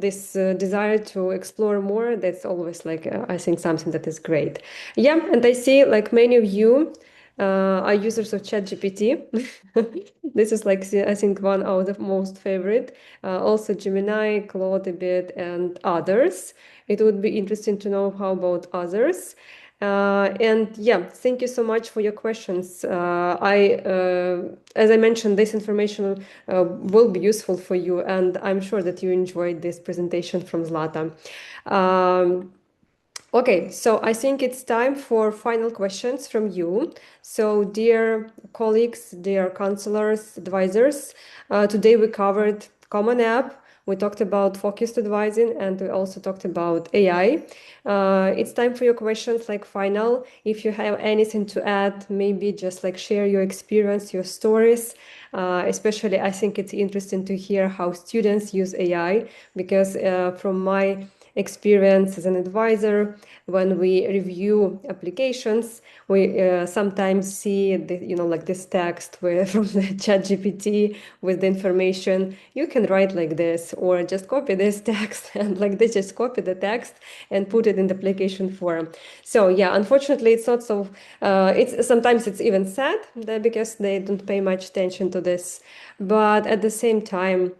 this desire to explore more, that's always like I think something that is great. Yeah, and I see like many of you are users of ChatGPT. This is like I think one of the most favorite. Also Gemini, Claude a bit, and others. It would be interesting to know how about others. And yeah, thank you so much for your questions. As I mentioned, this information will be useful for you, and I'm sure that you enjoyed this presentation from Zlata. Okay, so I think it's time for final questions from you. So, dear colleagues, dear counselors, advisors, today we covered Common App, we talked about focused advising, and we also talked about AI. It's time for your questions, like final. If you have anything to add, maybe just like share your experience, your stories. Especially, I think it's interesting to hear how students use AI, because from my experience as an advisor, when we review applications, we sometimes see you know, like this text from the chat GPT with the information. You can write like this, or just copy this text, and like they just copy the text and put it in the application form. So yeah, unfortunately, it's not so, it's sometimes it's even sad because they don't pay much attention to this. But at the same time,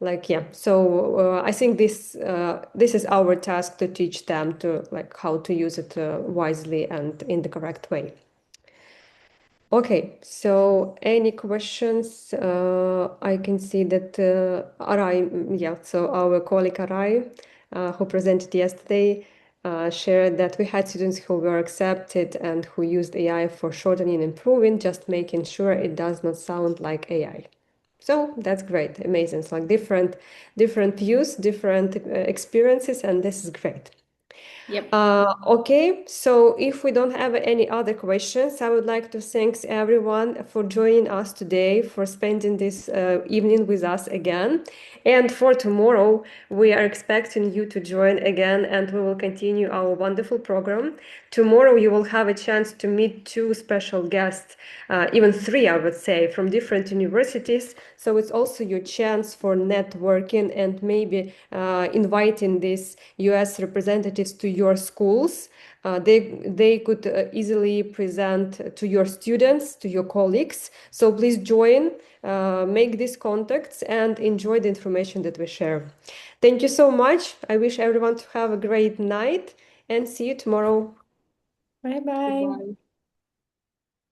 like, yeah, so I think this is our task to teach them to like how to use it wisely and in the correct way. Okay, so any questions? I can see that Arai, yeah, so our colleague Arai, who presented yesterday, shared that we had students who were accepted and who used AI for shortening and improving, just making sure it does not sound like AI. So that's great, amazing. It's like different views, different experiences, and this is great. Yep. Okay, so if we don't have any other questions, I would like to thank everyone for joining us today, for spending this evening with us again. And for tomorrow, we are expecting you to join again, and we will continue our wonderful program. Tomorrow, you will have a chance to meet two special guests, even three, I would say, from different universities. So it's also your chance for networking and maybe inviting these US representatives to your schools. They could easily present to your students, to your colleagues. So please join, make these contacts, and enjoy the information that we share. Thank you so much. I wish everyone to have a great night, and see you tomorrow. Bye bye. Goodbye.